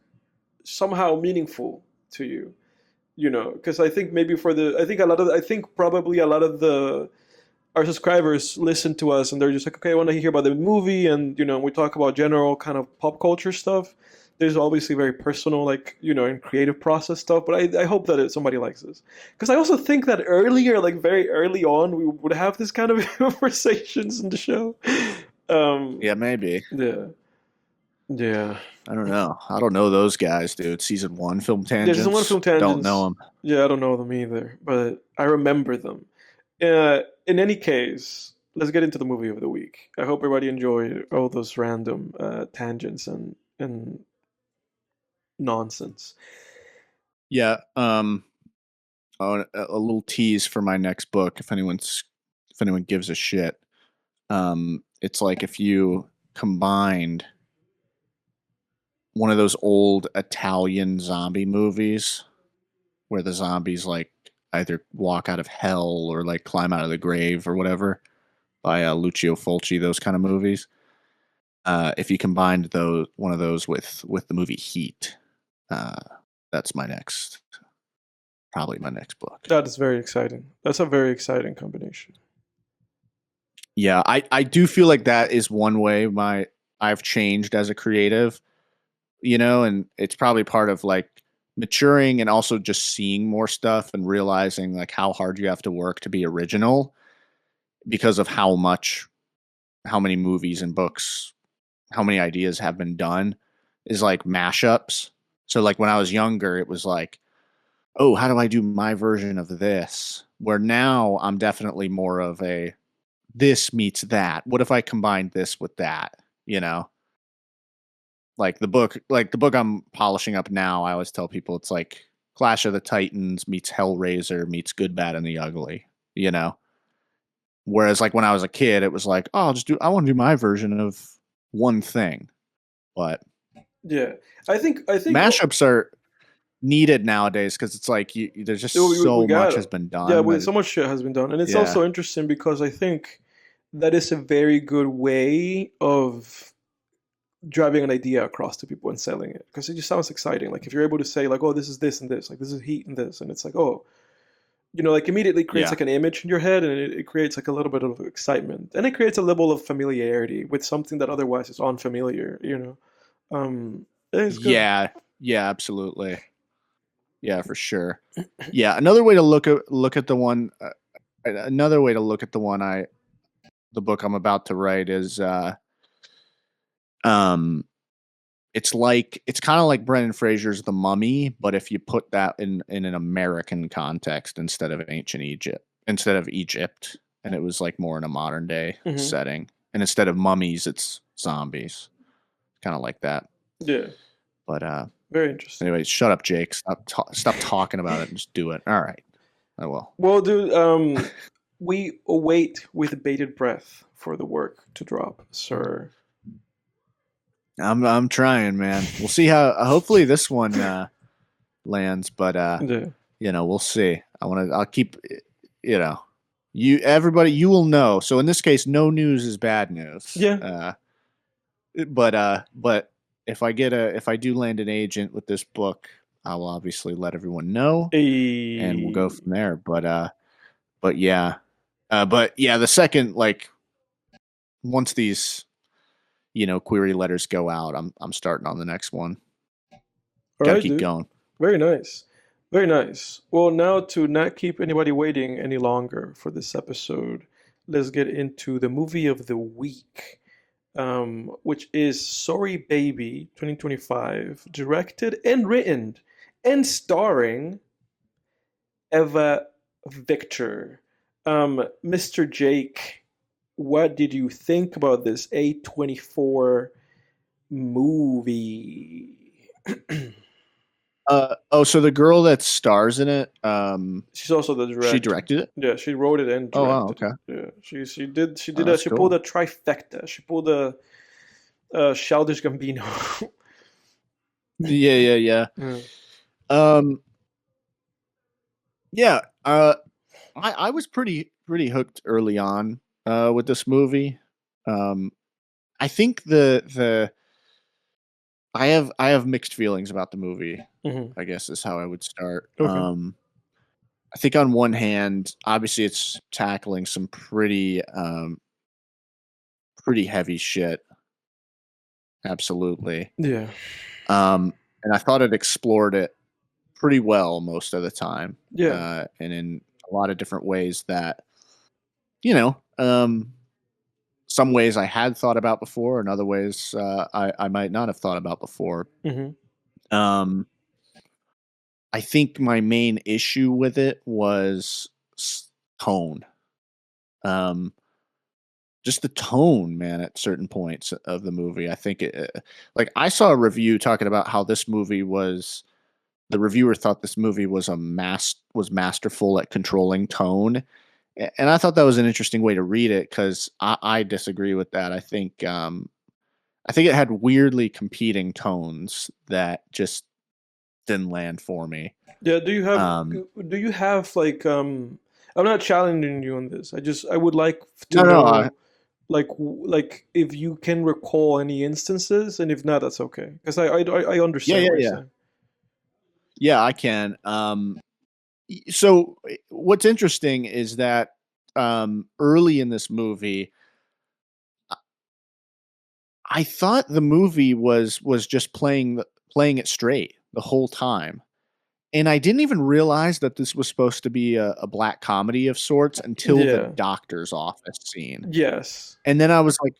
Speaker 1: somehow meaningful to you, because I think maybe I think probably a lot of our subscribers listen to us and they're just like, okay, I want to hear about the movie. And, we talk about general kind of pop culture stuff. There's obviously very personal, like, and creative process stuff, but I hope that somebody likes this. Because I also think that earlier, like very early on, we would have this kind of conversations in the show.
Speaker 2: Yeah, maybe.
Speaker 1: Yeah. Yeah.
Speaker 2: I don't know. I don't know those guys, dude. Season 1 film tangents.
Speaker 1: There's one film
Speaker 2: Don't
Speaker 1: tangents.
Speaker 2: know them.
Speaker 1: Yeah, I don't know them either, but I remember them. In any case, let's get into the movie of the week. I hope everybody enjoyed all those random tangents and nonsense.
Speaker 2: Yeah. A little tease for my next book. If anyone gives a shit, it's like if you combined one of those old Italian zombie movies where the zombies like either walk out of hell or like climb out of the grave or whatever by Lucio Fulci, those kind of movies. If you combined one of those with the movie Heat, that's probably my next book.
Speaker 1: That is very exciting. That's a very exciting combination.
Speaker 2: Yeah, I do feel like that is one way I've changed as a creative, and it's probably part of like maturing and also just seeing more stuff and realizing like how hard you have to work to be original because of how many movies and books, how many ideas have been done is like mashups. So like when I was younger, it was like, oh, how do I do my version of this? Where now I'm definitely more of a this meets that. What if I combined this with that? You know, like the book I'm polishing up now, I always tell people it's like Clash of the Titans meets Hellraiser meets Good, Bad, and the Ugly, you know? Whereas like when I was a kid, it was like, oh, I want to do my version of one thing. But
Speaker 1: Yeah, I think
Speaker 2: mashups are needed nowadays because it's like there's just
Speaker 1: we
Speaker 2: so
Speaker 1: got
Speaker 2: much
Speaker 1: it.
Speaker 2: has been
Speaker 1: Yeah,
Speaker 2: done that
Speaker 1: so much shit has been done, and it's
Speaker 2: yeah.
Speaker 1: also interesting because I think that is a very good way of driving an idea across to people and selling it because it just sounds exciting. Like if you're able to say like, oh, this is this and this, like this is heat and this, and it's like, oh, like immediately creates
Speaker 2: Yeah.
Speaker 1: like an image in your head, and it creates like a little bit of excitement, and it creates a level of familiarity with something that otherwise is unfamiliar. I think it's good.
Speaker 2: Yeah, absolutely. Yeah, for sure. Yeah, another way to look at the one another way to look at the book I'm about to write is um it's kind of like Brendan Fraser's The Mummy, but if you put that in an American context instead of Egypt, and it was like more in a modern day
Speaker 1: Hmm.
Speaker 2: setting, and instead of mummies, it's zombies, kind of like that.
Speaker 1: Yeah,
Speaker 2: But
Speaker 1: very interesting.
Speaker 2: anyway, shut up, Jake. Stop talking about it and just do it. All right, I will.
Speaker 1: Well, dude, we await with bated breath for the work to drop, sir.
Speaker 2: I'm trying, man. We'll see how. Hopefully, this one lands, but
Speaker 1: Yeah.
Speaker 2: we'll see. I'll keep. Everybody, you will know. So in this case, no news is bad news.
Speaker 1: Yeah.
Speaker 2: But if I do land an agent with this book, I will obviously let everyone know, and we'll go from there. But yeah, the second, like, once these query letters go out, I'm starting on the next one.
Speaker 1: All
Speaker 2: Gotta
Speaker 1: right,
Speaker 2: keep
Speaker 1: dude.
Speaker 2: going.
Speaker 1: Very nice. Very nice. Well, now to not keep anybody waiting any longer for this episode, let's get into the movie of the week, which is Sorry Baby 2025, directed and written and starring Eva Victor. Mr. Jake, what did you think about this A24 movie?
Speaker 2: So the girl that stars in it,
Speaker 1: She's also the director.
Speaker 2: she directed it.
Speaker 1: Yeah, she wrote it and
Speaker 2: Oh, wow,
Speaker 1: directed
Speaker 2: okay.
Speaker 1: it. Yeah, she
Speaker 2: That's
Speaker 1: she
Speaker 2: cool.
Speaker 1: pulled a trifecta. She pulled a Childish Gambino.
Speaker 2: Yeah.
Speaker 1: Yeah.
Speaker 2: Yeah. I was pretty hooked early on with this movie. I think I have mixed feelings about the movie.
Speaker 1: Mhm.
Speaker 2: I guess is how I would start.
Speaker 1: Okay.
Speaker 2: I think on one hand, obviously it's tackling some pretty heavy shit. Absolutely.
Speaker 1: Yeah.
Speaker 2: And I thought it explored it pretty well most of the time.
Speaker 1: Yeah.
Speaker 2: And in a lot of different ways that, some ways I had thought about before, and other ways I might not have thought about before.
Speaker 1: Hmm.
Speaker 2: I think my main issue with it was tone. Just the tone, man, at certain points of the movie. I think like I saw a review talking about how this movie was. The reviewer thought this movie was was masterful at controlling tone, and I thought that was an interesting way to read it because I disagree with that. I think it had weirdly competing tones that just didn't land for me.
Speaker 1: Yeah.
Speaker 2: Um,
Speaker 1: Do you have like I'm not challenging you on this. I would like to
Speaker 2: no,
Speaker 1: know like if you can recall any instances, and if not, that's okay. Because I understand what you're saying.
Speaker 2: Yeah, I can. So what's interesting is that early in this movie, I thought the movie was just playing it straight the whole time, and I didn't even realize that this was supposed to be a black comedy of sorts until the
Speaker 1: Yeah.
Speaker 2: doctor's office scene.
Speaker 1: Yes.
Speaker 2: And then I was like,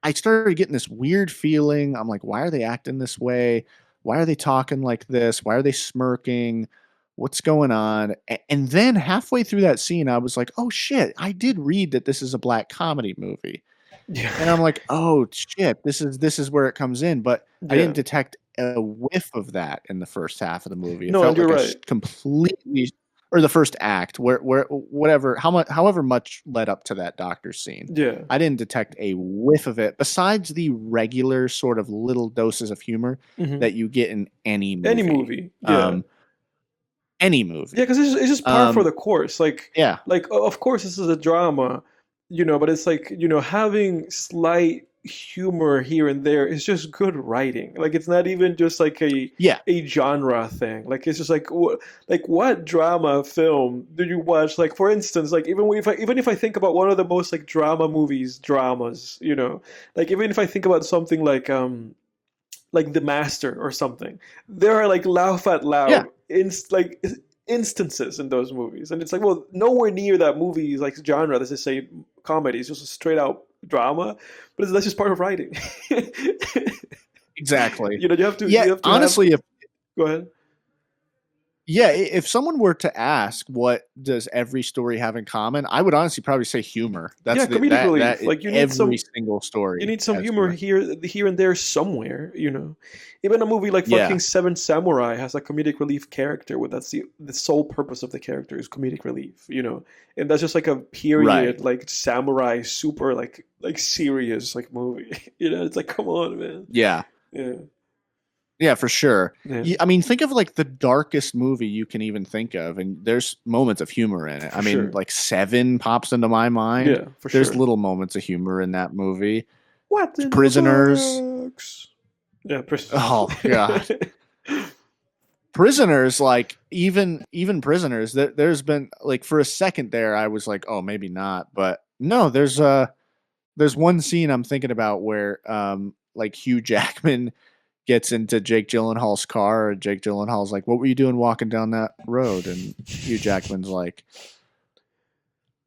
Speaker 2: I started getting this weird feeling. I'm like, why are they acting this way? Why are they talking like this? Why are they smirking? What's going on? And then halfway through that scene, I was like, oh shit, I did read that this is a black comedy movie. And I'm
Speaker 1: Yeah.
Speaker 2: like, oh shit, this is where it comes in. But I
Speaker 1: Yeah.
Speaker 2: didn't detect a whiff of that in the first half of the movie. It
Speaker 1: No, and
Speaker 2: felt
Speaker 1: you're
Speaker 2: like
Speaker 1: right.
Speaker 2: completely, or the first act, where whatever, however much led up to that doctor scene.
Speaker 1: Yeah.
Speaker 2: I didn't detect a whiff of it besides the regular sort of little doses of humor
Speaker 1: Hmm.
Speaker 2: that you get in any
Speaker 1: Any
Speaker 2: movie.
Speaker 1: movie. Yeah.
Speaker 2: Any
Speaker 1: Yeah,
Speaker 2: movie.
Speaker 1: because it's just par for the course.
Speaker 2: Yeah.
Speaker 1: Of course, this is a drama, but it's like, having slight humor here and there is just good writing. Like, it's not even just like
Speaker 2: Yeah.
Speaker 1: a genre thing. Like, it's just what drama film do you watch? Like, for instance, like even if I think about one of the most like dramas, like even if I think about something like The Master or something. There are like laugh out
Speaker 2: Yeah.
Speaker 1: loud instances in those movies, and it's like, well, nowhere near that movie like genre. Let's just say comedy. It's just a straight out drama, but that's just part of writing.
Speaker 2: Exactly.
Speaker 1: You have to
Speaker 2: Yeah. Honestly, if
Speaker 1: go ahead.
Speaker 2: Yeah, if someone were to ask what does every story have in common, I would honestly probably say humor.
Speaker 1: Yeah,
Speaker 2: That's
Speaker 1: comedic relief. Like
Speaker 2: every single
Speaker 1: you
Speaker 2: story
Speaker 1: need some
Speaker 2: has
Speaker 1: humor
Speaker 2: humor.
Speaker 1: here and there somewhere. Even a movie like
Speaker 2: Yeah.
Speaker 1: fucking Seven Samurai has a comedic relief character. Where that's the sole purpose of the character is comedic relief. And that's just like a period
Speaker 2: Right.
Speaker 1: like samurai super like serious like movie. It's like, come on, man.
Speaker 2: Yeah.
Speaker 1: Yeah,
Speaker 2: Yeah, for sure.
Speaker 1: yeah,
Speaker 2: I mean, think of like the darkest movie you can even think of, and there's moments of humor in it.
Speaker 1: for
Speaker 2: I mean,
Speaker 1: sure.
Speaker 2: like Seven pops into my mind.
Speaker 1: Yeah, for
Speaker 2: There's
Speaker 1: sure.
Speaker 2: little moments of humor in that movie.
Speaker 1: What in the
Speaker 2: Prisoners.
Speaker 1: box? Yeah,
Speaker 2: Oh God. Prisoners, like even Prisoners, there's been like for a second there, I was like, oh, maybe not, but no, there's one scene I'm thinking about where like Hugh Jackman gets into Jake Gyllenhaal's car, and Jake Gyllenhaal's like, "What were you doing walking down that road?" And Hugh Jackman's like,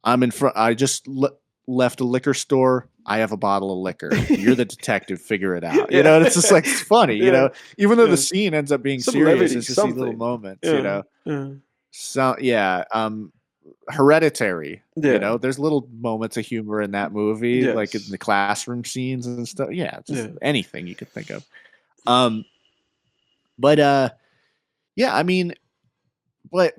Speaker 2: "I'm in front. I just left a liquor store. I have a bottle of liquor. You're the detective. Figure it out."
Speaker 1: Yeah.
Speaker 2: And it's just like it's funny,
Speaker 1: Yeah,
Speaker 2: even though
Speaker 1: yeah.
Speaker 2: the scene ends up being
Speaker 1: Some
Speaker 2: serious,
Speaker 1: levity,
Speaker 2: it's just these little
Speaker 1: something.
Speaker 2: moments,
Speaker 1: Yeah, yeah,
Speaker 2: So yeah, Hereditary.
Speaker 1: yeah.
Speaker 2: There's little moments of humor in that movie, like in
Speaker 1: Yes.
Speaker 2: the classroom scenes and stuff. Yeah, just
Speaker 1: Yeah.
Speaker 2: anything you could think of. Um, but yeah, I mean, but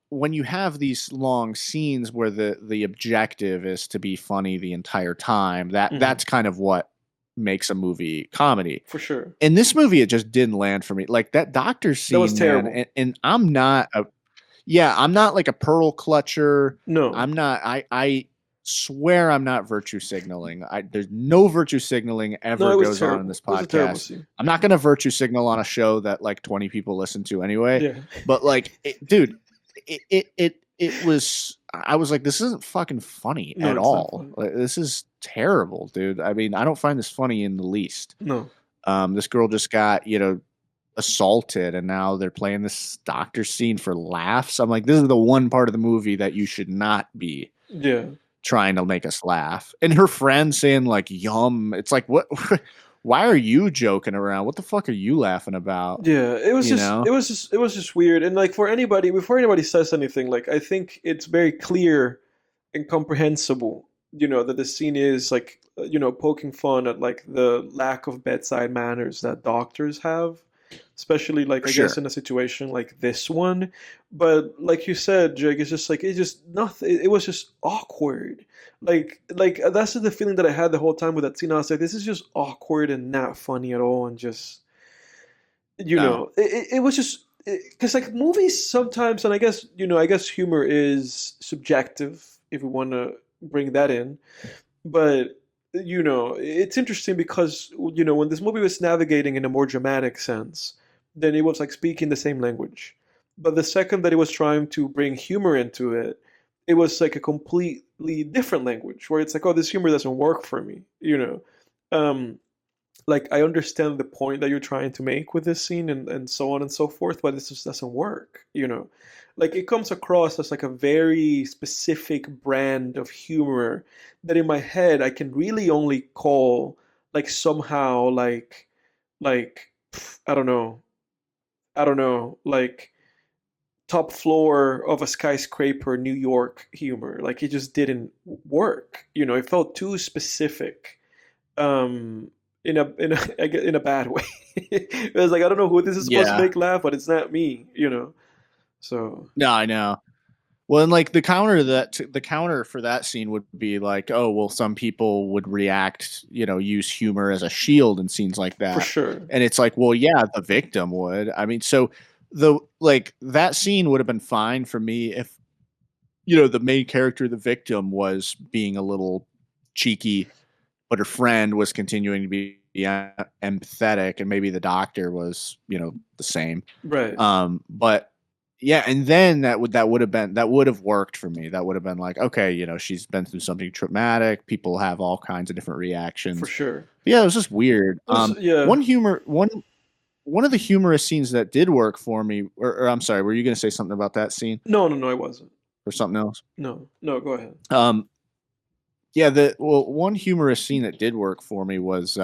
Speaker 2: when you have these long scenes where the objective is to be funny the entire time,
Speaker 1: Mhm.
Speaker 2: that's kind of what makes a movie comedy.
Speaker 1: For sure.
Speaker 2: In this movie, it just didn't land for me. Like that doctor scene,
Speaker 1: That was
Speaker 2: man,
Speaker 1: terrible.
Speaker 2: and I'm not I'm not like a pearl clutcher.
Speaker 1: No.
Speaker 2: I'm not. I swear I'm not virtue signaling. There's no virtue signaling
Speaker 1: No,
Speaker 2: ever
Speaker 1: it was
Speaker 2: goes on in
Speaker 1: terrible.
Speaker 2: this
Speaker 1: It was a terrible
Speaker 2: podcast.
Speaker 1: scene.
Speaker 2: I'm not going to virtue signal on a show that like 20 people listen to anyway.
Speaker 1: Yeah.
Speaker 2: But like, dude, it was. I was like, this isn't fucking funny
Speaker 1: No,
Speaker 2: at
Speaker 1: it's not
Speaker 2: all.
Speaker 1: funny.
Speaker 2: Like, this is terrible, dude. I mean, I don't find this funny in the least.
Speaker 1: No.
Speaker 2: This girl just got assaulted, and now they're playing this doctor scene for laughs. I'm like, this is the one part of the movie that you should not be
Speaker 1: Yeah.
Speaker 2: trying to make us laugh. And her friend saying like yum, it's like, what? Why are you joking around? What the fuck are you laughing about?
Speaker 1: Yeah. It was
Speaker 2: You
Speaker 1: just
Speaker 2: know?
Speaker 1: it was just weird. And like before anybody says anything, like I think it's very clear and comprehensible, that the scene is like poking fun at like the lack of bedside manners that doctors have, especially like I guess
Speaker 2: Sure.
Speaker 1: in a situation like this one. But like you said, Jake, it's just like it's just nothing. It was just awkward. Like that's the feeling that I had the whole time with that scene. I was like, this is just awkward and not funny at all, and just
Speaker 2: No.
Speaker 1: it was just because like movies sometimes, and I guess humor is subjective if we want to bring that in, but it's interesting because when this movie was navigating in a more dramatic sense, then it was like speaking the same language, but the second that it was trying to bring humor into it, it was like a completely different language where it's like, oh, this humor doesn't work for me. um like I understand the point that you're trying to make with this scene and so on and so forth, but this just doesn't work. Like it comes across as like a very specific brand of humor that in my head I can really only call like somehow like I don't know, like top floor of a skyscraper New York humor. Like it just didn't work. You know, it felt too specific. In a bad way. It was like I don't know who this is supposed to
Speaker 2: Yeah.
Speaker 1: make laugh, but it's not me, you know. So
Speaker 2: No, I know. Well, and like the counter for that scene would be like, oh, well, some people would react, use humor as a shield in scenes like
Speaker 1: for
Speaker 2: that.
Speaker 1: sure.
Speaker 2: And it's like, well, yeah, the victim would. I mean, so that scene would have been fine for me if, the main character, the victim, was being a little cheeky, but her friend was continuing to be empathetic, and maybe the doctor was, the same.
Speaker 1: Right.
Speaker 2: But yeah, and then that would have worked for me. That would have been like, okay, she's been through something traumatic. People have all kinds of different reactions.
Speaker 1: For sure.
Speaker 2: Yeah, it was just weird.
Speaker 1: Yeah.
Speaker 2: One of the humorous scenes that did work for me, or I'm sorry, were you going to say something about that scene
Speaker 1: No, I wasn't.
Speaker 2: or something else?
Speaker 1: No, go ahead.
Speaker 2: Yeah, one humorous scene that did work for me was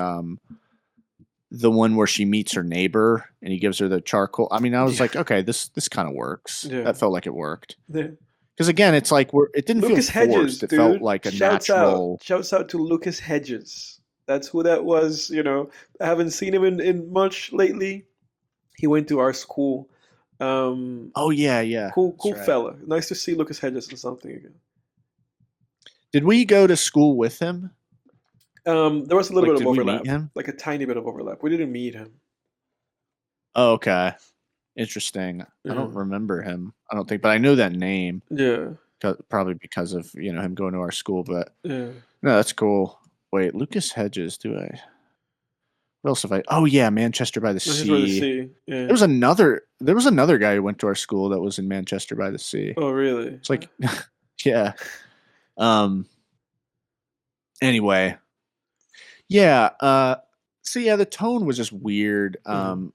Speaker 2: the one where she meets her neighbor and he gives her the charcoal. I mean, I was like, okay, this kind of works.
Speaker 1: Yeah.
Speaker 2: That felt like it worked.
Speaker 1: Yeah.
Speaker 2: Because again, it's like it didn't
Speaker 1: Lucas
Speaker 2: feel forced.
Speaker 1: Hedges,
Speaker 2: It
Speaker 1: dude.
Speaker 2: felt like a natural.
Speaker 1: Shouts out to Lucas Hedges. That's who that was. I haven't seen him in much lately. He went to our school.
Speaker 2: Oh yeah.
Speaker 1: Cool
Speaker 2: right.
Speaker 1: fella. Nice to see Lucas Hedges in something again.
Speaker 2: Did we go to school with him?
Speaker 1: There was a little bit of
Speaker 2: did we
Speaker 1: overlap,
Speaker 2: meet him?
Speaker 1: like a tiny bit of overlap. We didn't meet him.
Speaker 2: Oh, okay. Interesting. I don't remember him. I don't think, but I know that name.
Speaker 1: Yeah.
Speaker 2: Probably because of him going to our school. But
Speaker 1: Yeah.
Speaker 2: no, that's cool. Wait, Lucas Hedges. What else have I? Oh yeah, Manchester by the Sea.
Speaker 1: Yeah.
Speaker 2: There was another guy who went to our school that was in Manchester by the Sea.
Speaker 1: Oh really?
Speaker 2: It's like, yeah. Anyway. Yeah. So yeah, the tone was just weird. Same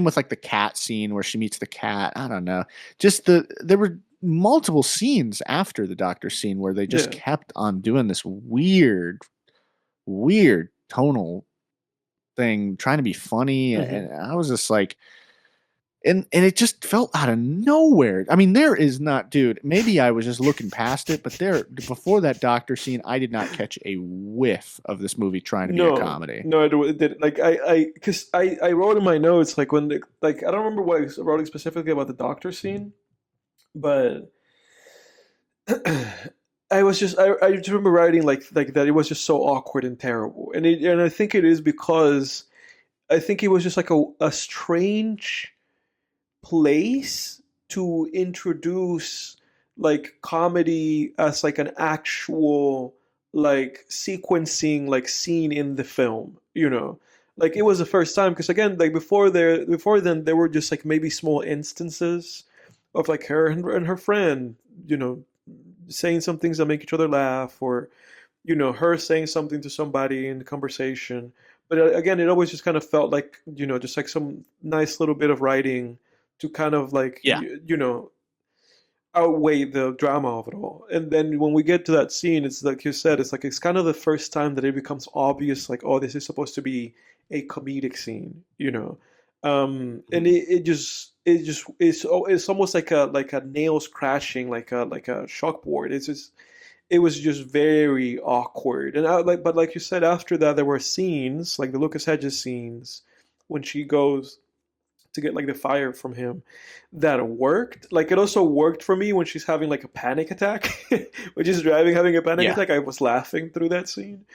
Speaker 2: with like the cat scene where she meets the cat. I don't know. Just there were multiple scenes after the doctor scene where they just kept on doing this weird tonal thing, trying to be funny. And I was just like, and it just felt out of nowhere. I mean, there is not, dude, maybe I was just looking past it, but before that doctor scene, I did not catch a whiff of this movie trying to be a comedy.
Speaker 1: No, it didn't. Like because I wrote in my notes like when I don't remember what I wrote specifically about the doctor scene, but I just remember writing like that it was just so awkward and terrible, and I think it is because I think it was just like a strange place to introduce like comedy as like an actual like sequencing like scene in the film, like it was the first time because again like before then there were just like maybe small instances of like her and her friend saying some things that make each other laugh, or her saying something to somebody in the conversation, but again it always just kind of felt like just like some nice little bit of writing to kind of like outweigh the drama of it all. And then when we get to that scene, it's like you said, it's kind of the first time that it becomes obvious like, oh, this is supposed to be a comedic scene, and it's almost like a nails crashing like a chalkboard. It was just very awkward. And but like you said, after that there were scenes like the Lucas Hedges scenes when she goes to get like the fire from him that worked. Like it also worked for me when she's having like a panic attack when she's having a panic attack. I was laughing through that scene.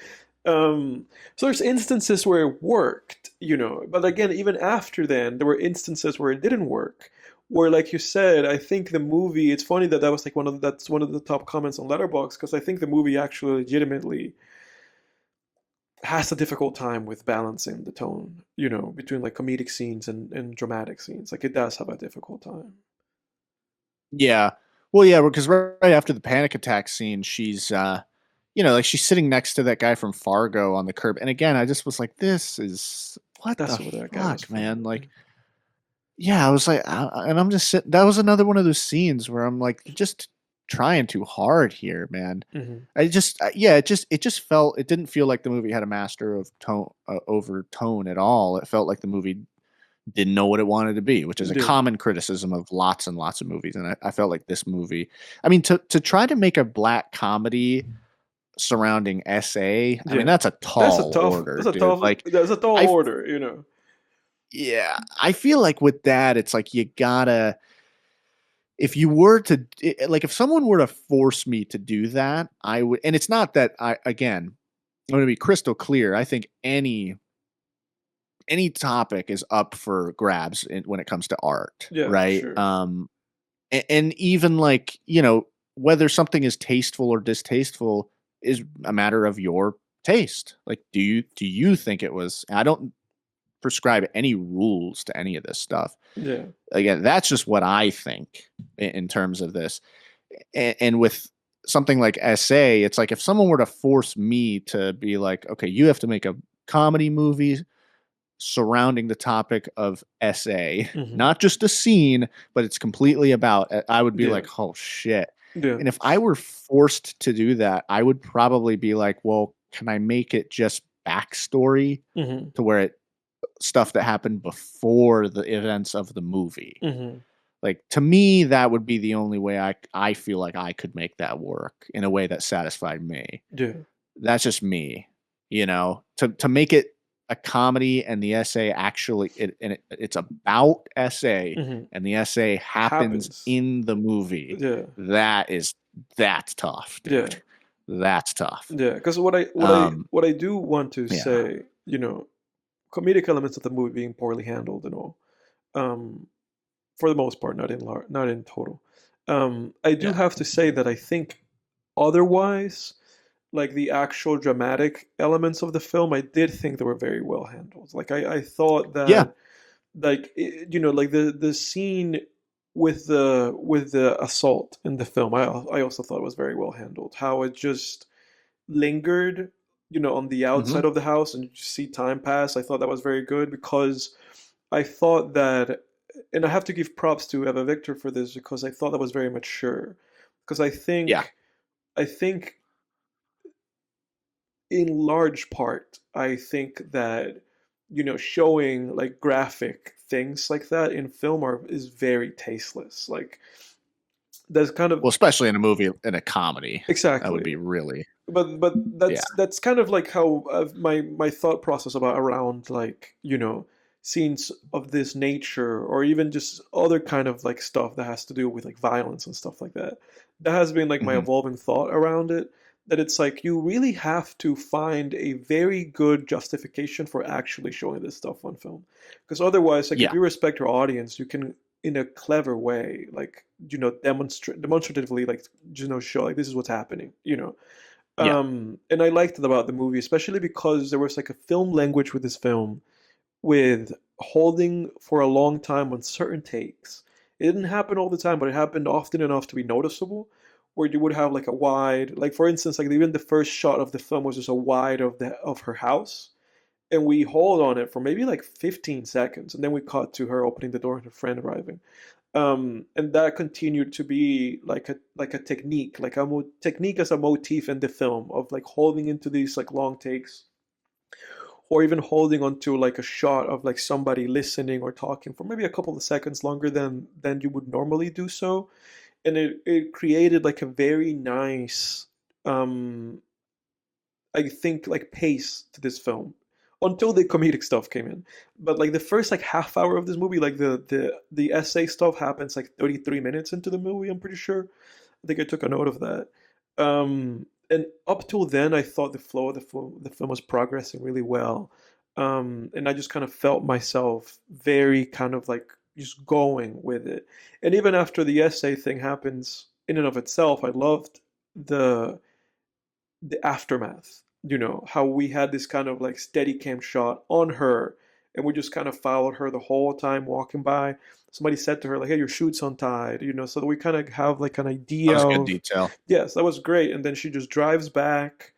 Speaker 1: So there's instances where it worked, but again even after then there were instances where it didn't work, where like you said, I think the movie, it's funny that was like that's one of the top comments on Letterboxd, because I think the movie actually legitimately has a difficult time with balancing the tone, between like comedic scenes and dramatic scenes. Like it does have a difficult time.
Speaker 2: Yeah. Well, yeah, because right after the panic attack scene, she's, like she's sitting next to that guy from Fargo on the curb. And again, I just was like, this is, what
Speaker 1: That's
Speaker 2: the
Speaker 1: what that guy was
Speaker 2: fuck, man?
Speaker 1: from.
Speaker 2: Like, yeah, I was like, and I'm just sitting, that was another one of those scenes where I'm like, just trying too hard here, man. It just felt, it didn't feel like the movie had a master of tone over tone at all. It felt like the movie didn't know what it wanted to be, which is a
Speaker 1: Yeah.
Speaker 2: common criticism of lots and lots of movies. And I felt like this movie, I mean, to try to make a black comedy surrounding SA, I mean,
Speaker 1: Yeah.
Speaker 2: that's a tall order, dude. Like,
Speaker 1: that's a tall
Speaker 2: I
Speaker 1: order, you know.
Speaker 2: yeah, I feel like with that, it's like you gotta, if you were to, like, if someone were to force me to do that, I would, and it's not that again, I'm going to be crystal clear. I think any topic is up for grabs when it comes to art,
Speaker 1: Yeah, for
Speaker 2: right?
Speaker 1: sure.
Speaker 2: And even like, whether something is tasteful or distasteful is a matter of your taste. Like, do you think it was? I don't prescribe any rules to any of this stuff.
Speaker 1: Yeah.
Speaker 2: Again, that's just what I think in terms of this. And with something like SA, it's like if someone were to force me to be like, okay, you have to make a comedy movie surrounding the topic of SA, not just a scene, but it's completely about, I would be
Speaker 1: Yeah.
Speaker 2: like, oh shit.
Speaker 1: Yeah.
Speaker 2: And if I were forced to do that, I would probably be like, well, can I make it just backstory to where stuff that happened before the events of the movie? Like, to me, that would be the only way I feel like I could make that work in a way that satisfied me.
Speaker 1: Yeah.
Speaker 2: That's just me, to make it a comedy and the essay actually it's about SA and the essay happens in the movie.
Speaker 1: Yeah.
Speaker 2: That's tough, dude.
Speaker 1: Yeah.
Speaker 2: That's tough.
Speaker 1: Yeah, because what I do want to say, comedic elements of the movie being poorly handled and all, for the most part, not in total. I do have to say that I think otherwise, like the actual dramatic elements of the film, I did think they were very well handled. Like I thought that, like like the scene with the assault in the film, I also thought it was very well handled. How it just lingered, on the outside of the house, and you just see time pass. I thought that was very good because I thought that, and I have to give props to Eva Victor for this because I thought that was very mature. Because I think in large part, I think that showing like graphic things like that in film is very tasteless. Like there's kind of,
Speaker 2: well, especially in a movie, in a comedy,
Speaker 1: exactly,
Speaker 2: that would be really.
Speaker 1: But that's kind of like how my thought process around like scenes of this nature, or even just other kind of like stuff that has to do with like violence and stuff like that. That has been like my evolving thought around it. That it's like you really have to find a very good justification for actually showing this stuff on film, because otherwise, like if you respect your audience, you can in a clever way, like demonstratively, like show like this is what's happening, and I liked it about the movie, especially because there was like a film language with this film, with holding for a long time on certain takes. It didn't happen all the time, but it happened often enough to be noticeable, where you would have like a wide, like for instance, like even the first shot of the film was just a wide of her house, and we hold on it for maybe like 15 seconds, and then we cut to her opening the door and her friend arriving. And that continued to be like a technique, like a technique as a motif in the film of like holding into these like long takes, or even holding onto like a shot of like somebody listening or talking for maybe a couple of seconds longer than you would normally do so. And it created like a very nice, I think, like pace to this film until the comedic stuff came in. But like the first like half hour of this movie, like the essay stuff happens like 33 minutes into the movie, I'm pretty sure. I think I took a note of that. And up till then, I thought the flow of the film was progressing really well. And I just kind of felt myself very kind of like just going with it. And even after the essay thing happens in and of itself, I loved the aftermath. How we had this kind of like steady cam shot on her, and we just kind of followed her the whole time walking by. Somebody said to her like, "Hey, your shoe's untied," so that we kind of have like an idea
Speaker 2: That was good
Speaker 1: of,
Speaker 2: detail.
Speaker 1: yes, that was great. And then she just drives back.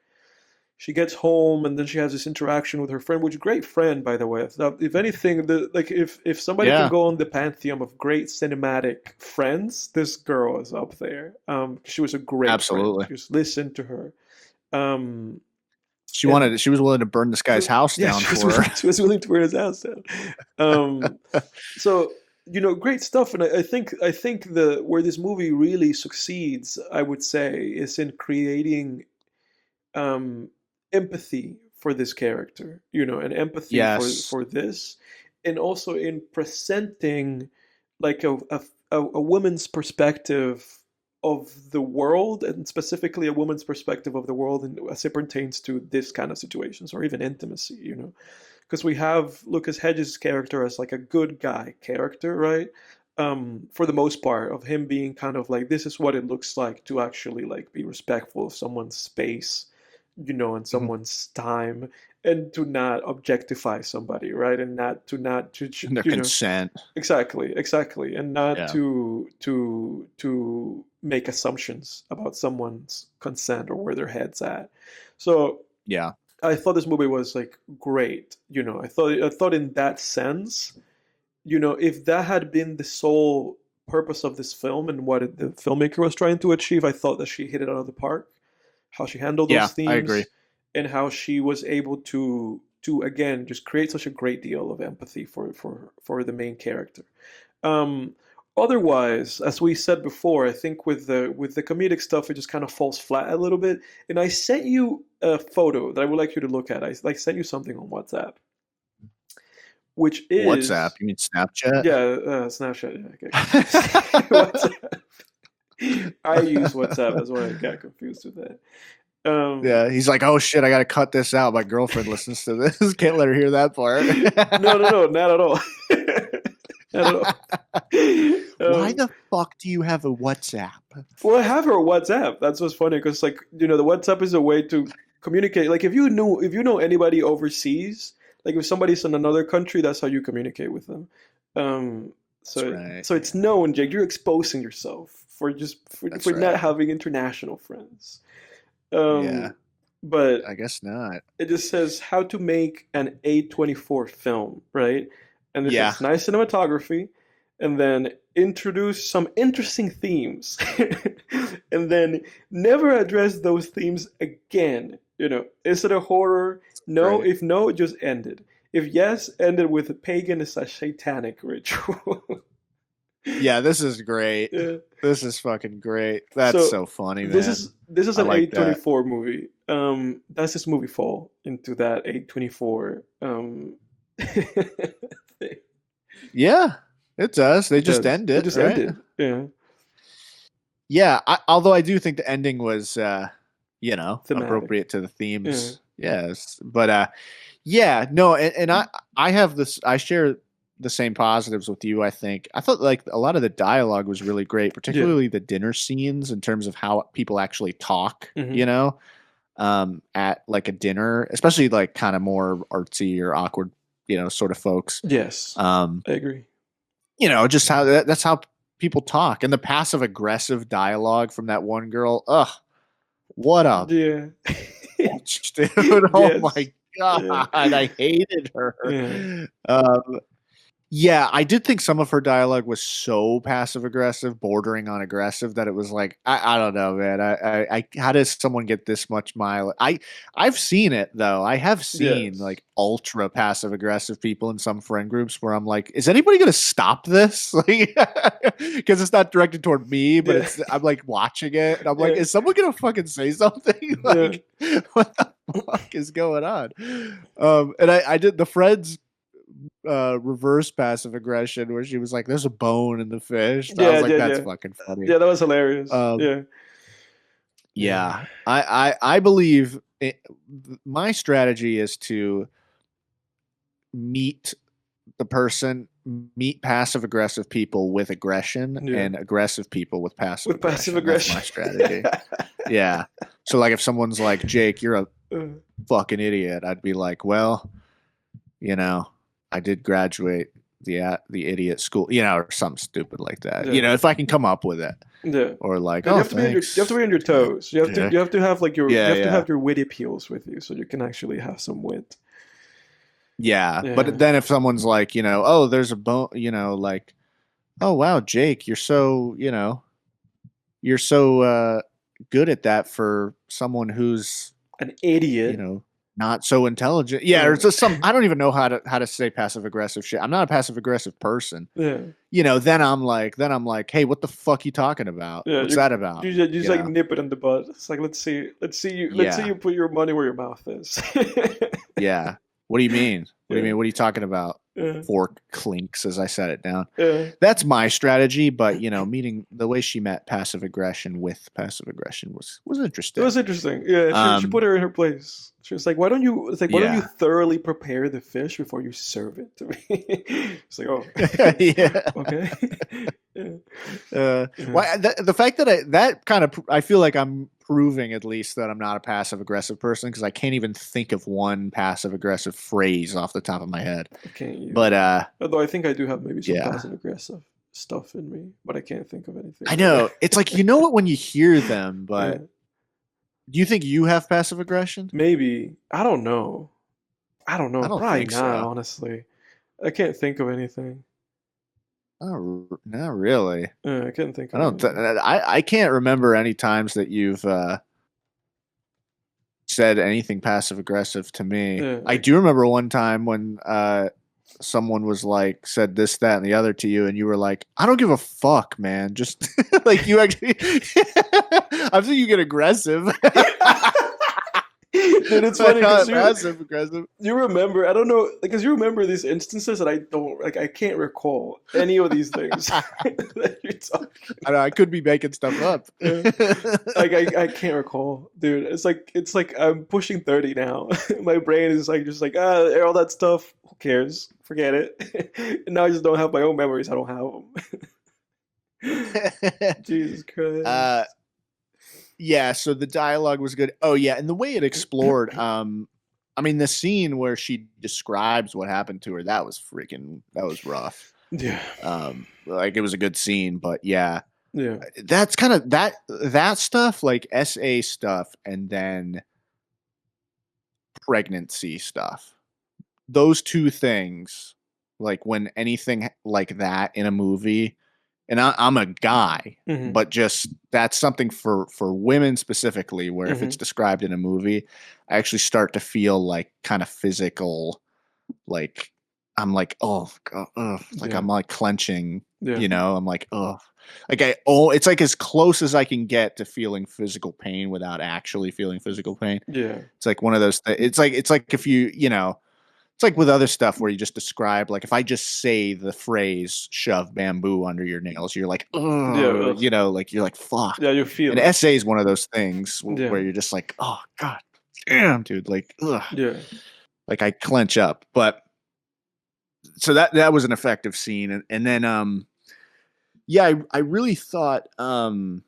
Speaker 1: She gets home, and then she has this interaction with her friend, which great friend, by the way. If anything, like if somebody can go on the pantheon of great cinematic friends, this girl is up there. She was a great
Speaker 2: Absolutely
Speaker 1: friend. Just listen to her.
Speaker 2: She was willing to burn this guy's house down for her.
Speaker 1: She was willing to burn his house down. So great stuff, and I think where this movie really succeeds, I would say, is in creating empathy for this character, and empathy
Speaker 2: Yes.
Speaker 1: for this, and also in presenting like a woman's perspective of the world, and specifically a woman's perspective of the world, and as it pertains to this kind of situations or even intimacy, because we have Lucas Hedges' character as like a good guy character, right? For the most part, of him being kind of like, this is what it looks like to actually like be respectful of someone's space, and someone's time, and to not objectify somebody, right? And not to
Speaker 2: And their consent.
Speaker 1: Exactly, and not
Speaker 2: Yeah.
Speaker 1: to make assumptions about someone's consent or where their head's at. So
Speaker 2: Yeah.
Speaker 1: I thought this movie was like great. I thought in that sense, if that had been the sole purpose of this film and what the filmmaker was trying to achieve, I thought that she hit it out of the park. How she handled those themes,
Speaker 2: I agree.
Speaker 1: and how she was able to again just create such a great deal of empathy for the main character. Otherwise, as we said before, I think with the comedic stuff, it just kind of falls flat a little bit. And I sent you a photo that I would like you to look at. I sent you something on WhatsApp, which is
Speaker 2: WhatsApp. You mean Snapchat?
Speaker 1: Yeah, Snapchat. Yeah, WhatsApp. I use WhatsApp. That's why I got confused with that.
Speaker 2: Yeah, he's like, oh shit, I gotta cut this out. My girlfriend listens to this. Can't let her hear that part.
Speaker 1: No, not at all. Not at all.
Speaker 2: Why the fuck do you have a WhatsApp?
Speaker 1: Well, I have her WhatsApp. That's what's funny, because like the WhatsApp is a way to communicate. Like if you know anybody overseas, like if somebody's in another country, that's how you communicate with them. So it's known, Jake. You're exposing yourself for not having international friends.
Speaker 2: Yeah,
Speaker 1: but
Speaker 2: I guess not.
Speaker 1: It just says how to make an A24 film, right? And it says nice cinematography, and then introduce some interesting themes, and then never address those themes again. Is it a horror? No.
Speaker 2: Great.
Speaker 1: If no, just end it. If yes, end it with a pagan is a satanic ritual.
Speaker 2: Yeah, this is great.
Speaker 1: Yeah.
Speaker 2: This is fucking great. That's so funny, man.
Speaker 1: This is an
Speaker 2: like
Speaker 1: A24 movie. Does this movie fall into that A24 thing?
Speaker 2: Yeah, it does. They just end it.
Speaker 1: They just end it. Yeah.
Speaker 2: Yeah, although I do think the ending was
Speaker 1: Thematic.
Speaker 2: Appropriate to the themes. Yeah. Yes. But no, and I have this, I share the same positives with you. I thought like a lot of the dialogue was really great, particularly the dinner scenes in terms of how people actually talk, at like a dinner, especially like kind of more artsy or awkward, sort of folks.
Speaker 1: Yes. I agree.
Speaker 2: Just how that's how people talk, and the passive aggressive dialogue from that one girl. Ugh, what up?
Speaker 1: Yeah.
Speaker 2: Dude, oh my God, I hated her. Yeah, I did think some of her dialogue was so passive aggressive, bordering on aggressive, that it was like, I don't know, man. I how does someone get this much mileage? I've seen it though. I have seen like ultra passive aggressive people in some friend groups where I'm like, is anybody gonna stop this? Like, because it's not directed toward me, but I'm like watching it, and I'm like, is someone gonna fucking say something? Like, what the fuck is going on? And I did the friends reverse passive aggression where she was like, there's a bone in the fish. I was like, that's fucking funny.
Speaker 1: Yeah, that was hilarious.
Speaker 2: Yeah. I believe my strategy is to meet passive aggressive people with aggression, and aggressive people with passive aggression. That's my strategy. Yeah. So like if someone's like, Jake, you're a fucking idiot, I'd be like, well, I did graduate the idiot school, or something stupid like that. If I can come up with it. Yeah. Or like,
Speaker 1: you have to be on your toes. You have to have like to have your wit appeals with you, so you can actually have some wit.
Speaker 2: Yeah. But then if someone's like, oh, there's a bone, like, oh wow, Jake, you're so good at that for someone who's
Speaker 1: an idiot.
Speaker 2: not so intelligent. Yeah,
Speaker 1: Yeah.
Speaker 2: or just some. I don't even know how to say passive aggressive shit. I'm not a passive aggressive person.
Speaker 1: Yeah.
Speaker 2: Then I'm like, hey, what the fuck you talking about?
Speaker 1: Yeah,
Speaker 2: What's that about?
Speaker 1: you just like nip it in the bud. It's like let's see
Speaker 2: Yeah.
Speaker 1: you put your money where your mouth is.
Speaker 2: Yeah. What do you mean? What do you
Speaker 1: Yeah.
Speaker 2: mean? What are you talking about?
Speaker 1: Yeah.
Speaker 2: Fork clinks as I set it down.
Speaker 1: Yeah.
Speaker 2: That's my strategy, but meeting the way she met passive aggression with passive aggression was
Speaker 1: It
Speaker 2: interesting.
Speaker 1: was interesting. Yeah, she put her in her place. She was like, "Why don't you? It's like, why don't you
Speaker 2: Yeah.
Speaker 1: thoroughly prepare the fish before you serve it to me?" It's like, oh,
Speaker 2: Yeah.
Speaker 1: okay. Yeah.
Speaker 2: Yeah.
Speaker 1: Yeah.
Speaker 2: The fact that I feel like I'm proving at least that I'm not a passive aggressive person because I can't even think of one passive aggressive phrase off the top of my head.
Speaker 1: I can't use
Speaker 2: But
Speaker 1: although I think I do have maybe some
Speaker 2: yeah.
Speaker 1: passive aggressive stuff in me, but I can't think of anything.
Speaker 2: I know it's like what when you hear them, but
Speaker 1: Yeah.
Speaker 2: do you think you have passive aggression?
Speaker 1: Maybe. I don't know.
Speaker 2: I don't
Speaker 1: Probably
Speaker 2: think
Speaker 1: not,
Speaker 2: so.
Speaker 1: honestly. I can't think of anything.
Speaker 2: Oh, not really.
Speaker 1: I can't think
Speaker 2: I
Speaker 1: of
Speaker 2: don't.
Speaker 1: anything.
Speaker 2: I can't remember any times that you've said anything passive aggressive to me.
Speaker 1: Yeah,
Speaker 2: I do remember one time when someone was like said this, that, and the other to you, and you were like, "I don't give a fuck, man." Just like you actually, I'm saying you get aggressive.
Speaker 1: Dude, it's funny because
Speaker 2: passive aggressive.
Speaker 1: you remember. I don't know, because you remember these instances that I don't like. I can't recall any of these things that you're talking.
Speaker 2: I know, I could be making stuff up.
Speaker 1: Yeah. Like I can't recall, dude. It's like I'm pushing 30 now. My brain is like just like all that stuff. Who cares? Forget it. And now I just don't have my own memories. I don't have them. Jesus Christ.
Speaker 2: Yeah, so the dialogue was good. Oh yeah, and the way it explored, I mean the scene where she describes what happened to her, that was rough.
Speaker 1: Yeah.
Speaker 2: Like it was a good scene, but yeah.
Speaker 1: Yeah.
Speaker 2: That's kind of that stuff, like SA stuff, and then pregnancy stuff. Those two things, like when anything like that in a movie, and I'm a guy,
Speaker 1: Mhm.
Speaker 2: but just that's something for women specifically, where if it's
Speaker 1: Mhm.
Speaker 2: described in a movie, I actually start to feel like kind of physical, like I'm like, oh, God, like
Speaker 1: Yeah.
Speaker 2: I'm like clenching,
Speaker 1: Yeah.
Speaker 2: I'm like, oh, like it's like as close as I can get to feeling physical pain without actually feeling physical pain.
Speaker 1: Yeah.
Speaker 2: It's like one of those. It's like if it's like with other stuff where you just describe, like if I just say the phrase "shove bamboo under your nails," you're like, oh,
Speaker 1: Yeah.
Speaker 2: like you're like, fuck.
Speaker 1: Yeah. You feel
Speaker 2: And
Speaker 1: it.
Speaker 2: essay is one of those things
Speaker 1: Yeah.
Speaker 2: where you're just like, oh god, damn, dude, like, ugh.
Speaker 1: Yeah.
Speaker 2: Like I clench up. But so that was an effective scene, and then yeah, I really thought the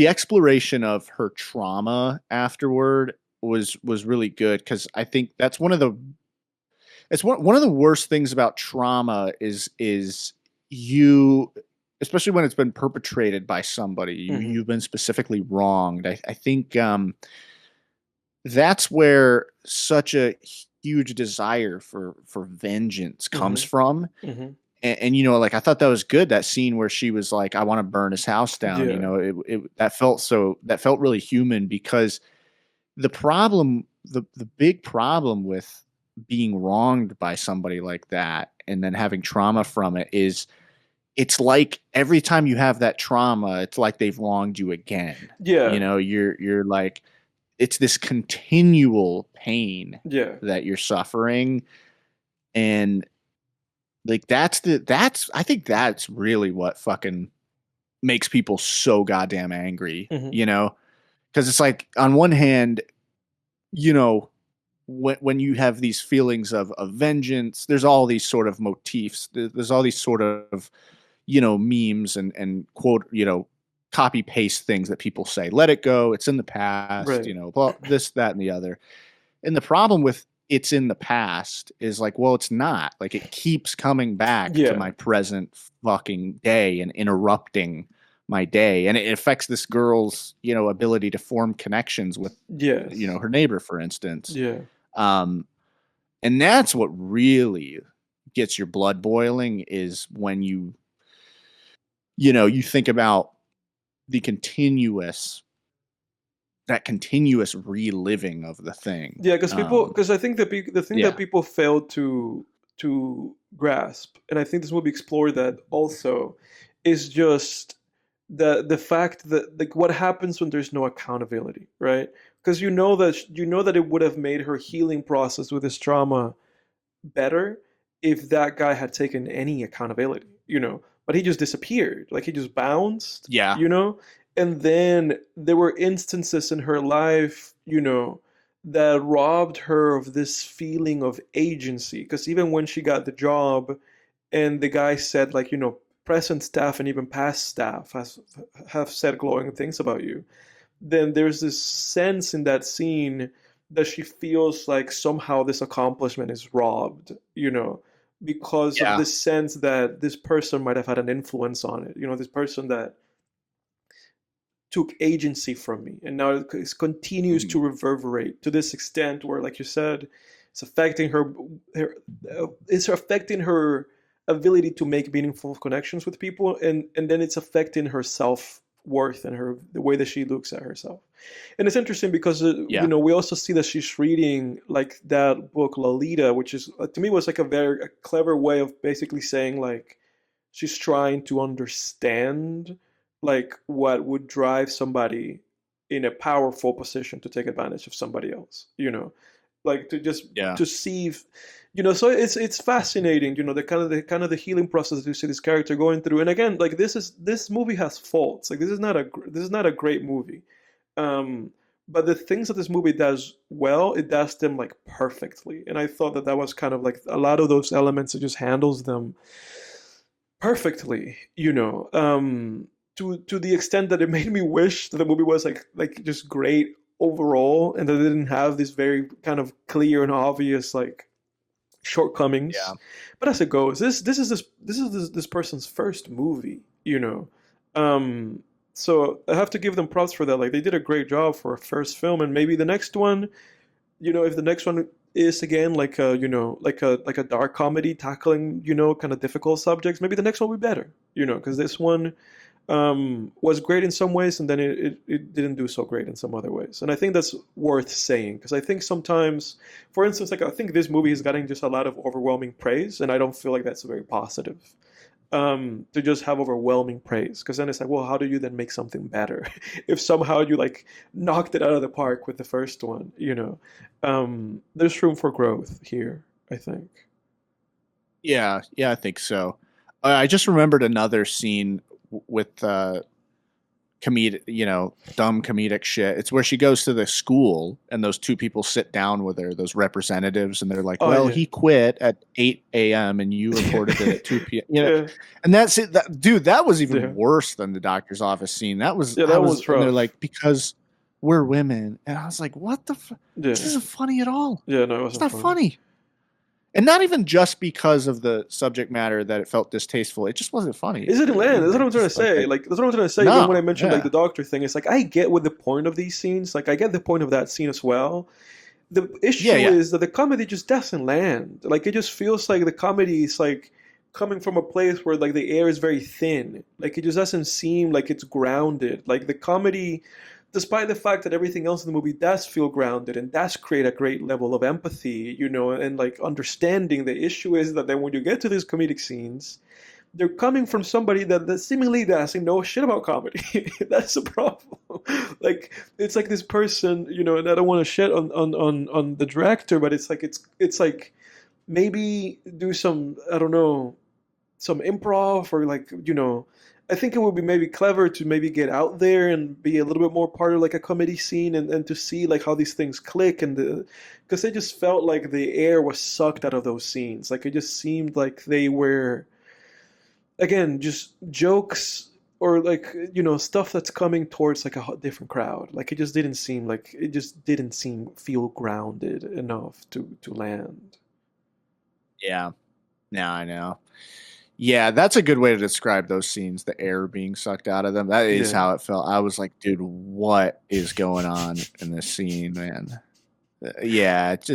Speaker 2: exploration of her trauma afterward was really good, because I think that's one of the worst things about trauma is you, especially when it's been perpetrated by somebody,
Speaker 1: Mhm.
Speaker 2: you've been specifically wronged. I think that's where such a huge desire for vengeance comes
Speaker 1: Mhm.
Speaker 2: from.
Speaker 1: Mhm.
Speaker 2: And like I thought that was good, that scene where she was like, I want to burn his house down.
Speaker 1: Yeah.
Speaker 2: That felt really human, because the big problem with being wronged by somebody like that and then having trauma from it is, it's like every time you have that trauma, it's like they've wronged you again.
Speaker 1: Yeah.
Speaker 2: You're like, it's this continual pain
Speaker 1: Yeah.
Speaker 2: that you're suffering. And like I think that's really what fucking makes people so goddamn angry,
Speaker 1: Mhm.
Speaker 2: because it's like, on one hand, when you have these feelings of vengeance, there's all these sort of motifs. There's all these sort of, memes and quote, copy paste things that people say. Let it go. It's in the past.
Speaker 1: Right.
Speaker 2: Well, this, that, and the other. And the problem with it's in the past is like, well, it's not. Like, it keeps coming back to
Speaker 1: Yeah.
Speaker 2: my present fucking day and interrupting my day, and it affects this girl's ability to form connections with
Speaker 1: Yes.
Speaker 2: her neighbor, for instance.
Speaker 1: Yeah.
Speaker 2: And that's what really gets your blood boiling, is when you think about the continuous that continuous reliving of the thing.
Speaker 1: Yeah, because I think the thing that
Speaker 2: Yeah.
Speaker 1: people fail to grasp, and I think this movie explored that also, is just the fact that like what happens when there's no accountability, right? Because you know that it would have made her healing process with this trauma better if that guy had taken any accountability, you know. But he just disappeared, like he just bounced,
Speaker 2: Yeah.
Speaker 1: you know. And then there were instances in her life, you know, that robbed her of this feeling of agency. Because even when she got the job, and the guy said, like, you know, present staff and even past staff have said glowing things about you, then there's this sense in that scene that she feels like somehow this accomplishment is robbed, you know, because of
Speaker 2: Yeah.
Speaker 1: this sense that this person might have had an influence on it, you know, this person that took agency from me, and now it continues to reverberate to this extent where, like you said, it's affecting it's affecting her ability to make meaningful connections with people, and then it's affecting her self worth and the way that she looks at herself. And it's interesting because
Speaker 2: Yeah.
Speaker 1: we also see that she's reading like that book Lolita, which is to me was like a clever way of basically saying like she's trying to understand like what would drive somebody in a powerful position to take advantage of somebody else, you know, like to just
Speaker 2: Yeah.
Speaker 1: to see if, so it's fascinating, the healing process that you see this character going through. And again, like this movie has faults, like this is not a great movie, um but the things that this movie does well, it does them like perfectly. And I thought that was kind of like a lot of those elements, it just handles them perfectly, to the extent that it made me wish that the movie was like just great overall, and that it didn't have these very kind of clear and obvious like shortcomings.
Speaker 2: Yeah.
Speaker 1: But as it goes, this person's first movie, so I have to give them props for that. Like they did a great job for a first film, and maybe the next one, if the next one is again like a like a dark comedy tackling kind of difficult subjects, maybe the next one will be better, because this one was great in some ways, and then it didn't do so great in some other ways. And I think that's worth saying, because I think sometimes, for instance, like I think this movie is getting just a lot of overwhelming praise, and I don't feel like that's very positive, to just have overwhelming praise, because then it's like, well, how do you then make something better if somehow you like knocked it out of the park with the first one? There's room for growth here, I think.
Speaker 2: Yeah, I think so. I just remembered another scene with dumb comedic shit. It's where she goes to the school and those two people sit down with her, those representatives, and they're like,
Speaker 1: Oh, yeah.
Speaker 2: He quit at 8 a.m. and you reported it at 2 p.m.
Speaker 1: Yeah.
Speaker 2: And that's it. Dude, that was even
Speaker 1: Yeah.
Speaker 2: worse than the doctor's office scene. That was
Speaker 1: Yeah, that was rough.
Speaker 2: And they're like, because we're women. And I was like, what the fuck?
Speaker 1: Yeah.
Speaker 2: This isn't funny at all.
Speaker 1: Yeah, no, it wasn't
Speaker 2: It's not funny. And not even just because of the subject matter that it felt distasteful. It just wasn't funny.
Speaker 1: Is it in land? That's what I'm trying to say. That's what I'm trying to say.
Speaker 2: No,
Speaker 1: Even when I mentioned
Speaker 2: yeah.
Speaker 1: like the doctor thing, it's like I get what the point of these scenes. Like I get the point of that scene as well. The issue is that the comedy just doesn't land. Like it just feels like the comedy is like coming from a place where like the air is very thin. Like it just doesn't seem like it's grounded. Like the comedy, despite the fact that everything else in the movie does feel grounded and does create a great level of empathy, and like understanding, the issue is that then when you get to these comedic scenes, they're coming from somebody that seemingly doesn't know shit about comedy. That's the problem. Like it's like this person, and I don't want to shit on the director, but it's like maybe do some, I don't know, some improv, or like, I think it would be maybe clever to maybe get out there and be a little bit more part of like a comedy scene, and to see like how these things click, and because it just felt like the air was sucked out of those scenes. Like it just seemed like they were, again, just jokes, or like, stuff that's coming towards like a different crowd. Like it just didn't feel grounded enough to land.
Speaker 2: Yeah. Yeah, I know. Yeah, that's a good way to describe those scenes, the air being sucked out of them. That is how it felt. I was like, dude, what is going on in this scene, man? Yeah, it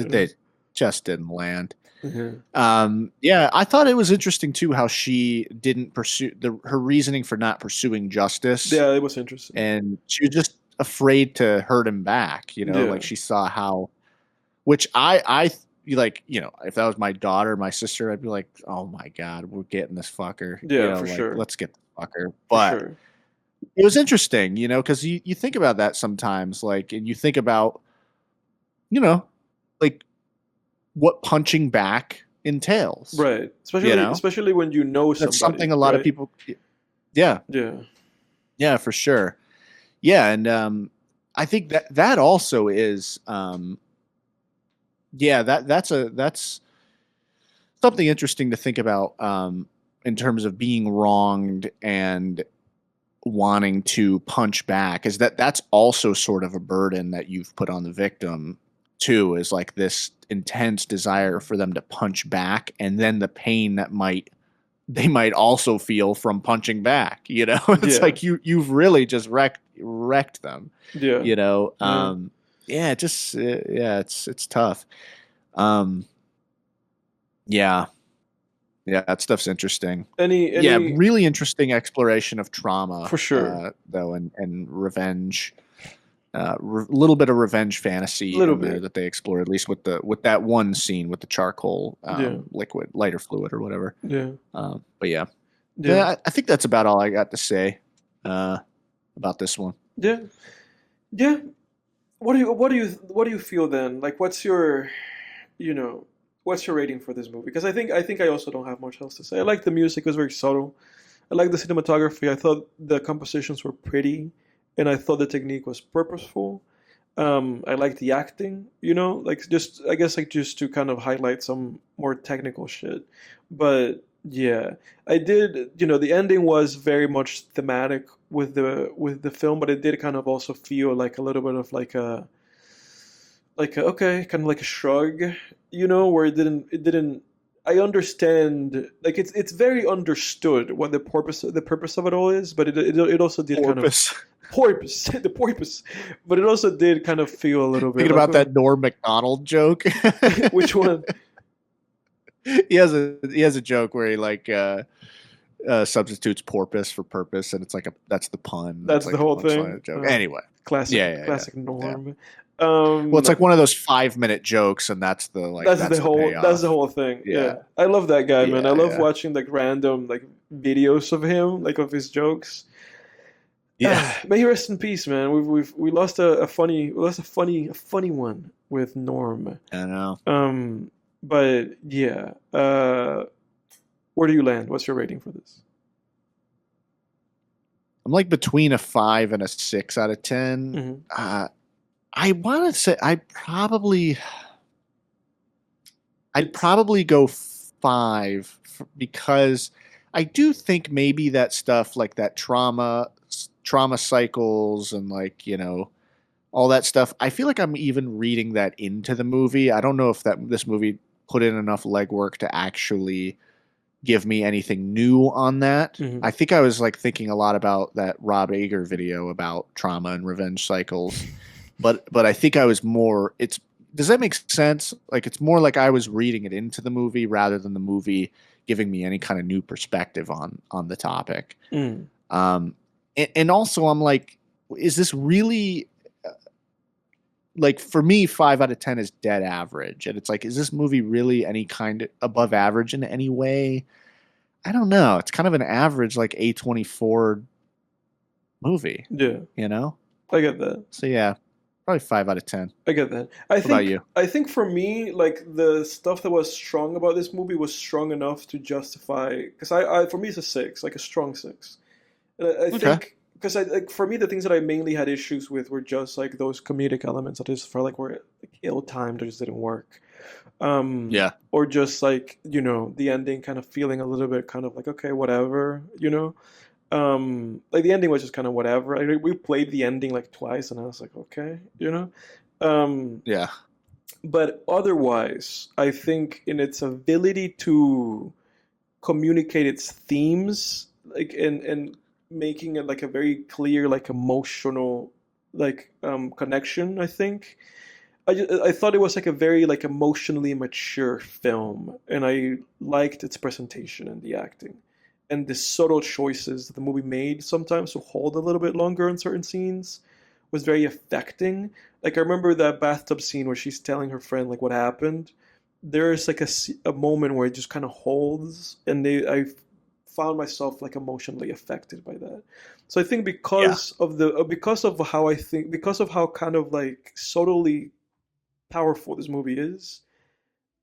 Speaker 2: just didn't land.
Speaker 1: Mm-hmm.
Speaker 2: Yeah, I thought it was interesting too how she didn't pursue her reasoning for not pursuing justice.
Speaker 1: Yeah, it was interesting.
Speaker 2: And she was just afraid to hurt him back. You know,
Speaker 1: Yeah.
Speaker 2: like she saw how, which I like, you know, if that was my daughter, my sister, I'd be like, oh my God, we're getting this fucker.
Speaker 1: Yeah,
Speaker 2: You know,
Speaker 1: for
Speaker 2: like,
Speaker 1: sure.
Speaker 2: let's get the fucker.
Speaker 1: For
Speaker 2: But
Speaker 1: sure.
Speaker 2: it was interesting, you know, because you think about that sometimes, like, and you think about, you know, like what punching back entails.
Speaker 1: Right.
Speaker 2: You know,
Speaker 1: Especially when you know
Speaker 2: that's
Speaker 1: somebody,
Speaker 2: something a lot of
Speaker 1: right?
Speaker 2: people. Yeah,
Speaker 1: Yeah.
Speaker 2: yeah, for sure. Yeah, and I think that also is, yeah, that's something interesting to think about, in terms of being wronged and wanting to punch back. Is that's also sort of a burden that you've put on the victim too? Is like this intense desire for them to punch back, and then the pain that they might also feel from punching back. You know, it's
Speaker 1: Yeah.
Speaker 2: like you've really just wrecked them.
Speaker 1: Yeah.
Speaker 2: You know,
Speaker 1: Yeah.
Speaker 2: yeah, just yeah, it's tough. Um, yeah, yeah, that stuff's interesting. Yeah,
Speaker 1: Any
Speaker 2: really interesting exploration of trauma,
Speaker 1: For sure.
Speaker 2: though, and revenge. Little bit of revenge fantasy
Speaker 1: Little
Speaker 2: in there
Speaker 1: bit.
Speaker 2: that they explore, at least with that one scene with the charcoal
Speaker 1: Yeah.
Speaker 2: liquid, lighter fluid or whatever.
Speaker 1: Yeah.
Speaker 2: But yeah,
Speaker 1: Yeah.
Speaker 2: yeah, I think that's about all I got to say about this one.
Speaker 1: Yeah. Yeah. What do you feel then? Like what's your rating for this movie? Because I think I also don't have much else to say. I like the music, it was very subtle. I like the cinematography. I thought the compositions were pretty, and I thought the technique was purposeful. I like the acting, like just I guess like just to kind of highlight some more technical shit. But yeah, I did. The ending was very much thematic with the film, but it did kind of also feel like a little bit of okay, kind of like a shrug, where it didn't. I understand, like it's very understood what the purpose of it all is, but it also did kind of
Speaker 2: Porpoise.
Speaker 1: porpoise the porpoise, but it also did kind of feel a little bit
Speaker 2: Thinking
Speaker 1: like,
Speaker 2: about that Norm Macdonald joke.
Speaker 1: which one?
Speaker 2: He has a joke where he like substitutes porpoise for purpose, and it's like that's the pun.
Speaker 1: That's
Speaker 2: like
Speaker 1: the whole
Speaker 2: punchline
Speaker 1: thing.
Speaker 2: of the joke. Anyway,
Speaker 1: Classic,
Speaker 2: yeah.
Speaker 1: classic
Speaker 2: Yeah.
Speaker 1: Norm.
Speaker 2: Well, it's like one of those 5-minute jokes, and that's the
Speaker 1: That's the whole. That's the
Speaker 2: payoff.
Speaker 1: whole thing.
Speaker 2: Yeah.
Speaker 1: Yeah, I love that guy, man. I love
Speaker 2: Yeah.
Speaker 1: watching like random like videos of him, like of his jokes.
Speaker 2: Yeah.
Speaker 1: May he rest in peace, man. We lost a funny one with Norm.
Speaker 2: I know.
Speaker 1: But yeah. Where do you land? What's your rating for this?
Speaker 2: I'm like between a 5 and a 6 out of 10.
Speaker 1: Mm-hmm.
Speaker 2: I want to say I'd probably go 5 because I do think maybe that stuff like that trauma cycles and like, all that stuff. I feel like I'm even reading that into the movie. I don't know if this movie put in enough legwork to actually give me anything new on that.
Speaker 1: Mm-hmm.
Speaker 2: I think I was like thinking a lot about that Rob Ager video about trauma and revenge cycles. But I think I was more. Does that make sense? Like it's more like I was reading it into the movie rather than the movie giving me any kind of new perspective on the topic.
Speaker 1: Mm.
Speaker 2: And also I'm like, is this really like for me 5 out of 10 is dead average, and it's like, is this movie really any kind of above average in any way? I don't know. It's kind of an average like A24 movie.
Speaker 1: Yeah, I get that.
Speaker 2: So yeah. Probably 5 out of 10.
Speaker 1: I get that.
Speaker 2: What about you?
Speaker 1: I think for me, like the stuff that was strong about this movie was strong enough to justify. Because for me, it's a 6, like a strong 6. And I think because like for me, the things that I mainly had issues with were just like those comedic elements that just felt like were like, ill-timed or just didn't work.
Speaker 2: Yeah.
Speaker 1: Or just like the ending kind of feeling a little bit kind of like okay, whatever. Like the ending was just kind of whatever. We played the ending like twice, and I was like, okay,
Speaker 2: Yeah.
Speaker 1: But otherwise, I think in its ability to communicate its themes, like and making it like a very clear, like emotional, like connection. I think I thought it was like a very like emotionally mature film, and I liked its presentation and the acting. And the subtle choices that the movie made sometimes to hold a little bit longer in certain scenes was very affecting. Like I remember that bathtub scene where she's telling her friend like what happened. There's like a moment where it just kind of holds, and I found myself like emotionally affected by that. So I think
Speaker 2: Yeah.
Speaker 1: because of how I think because of how kind of like subtly powerful this movie is,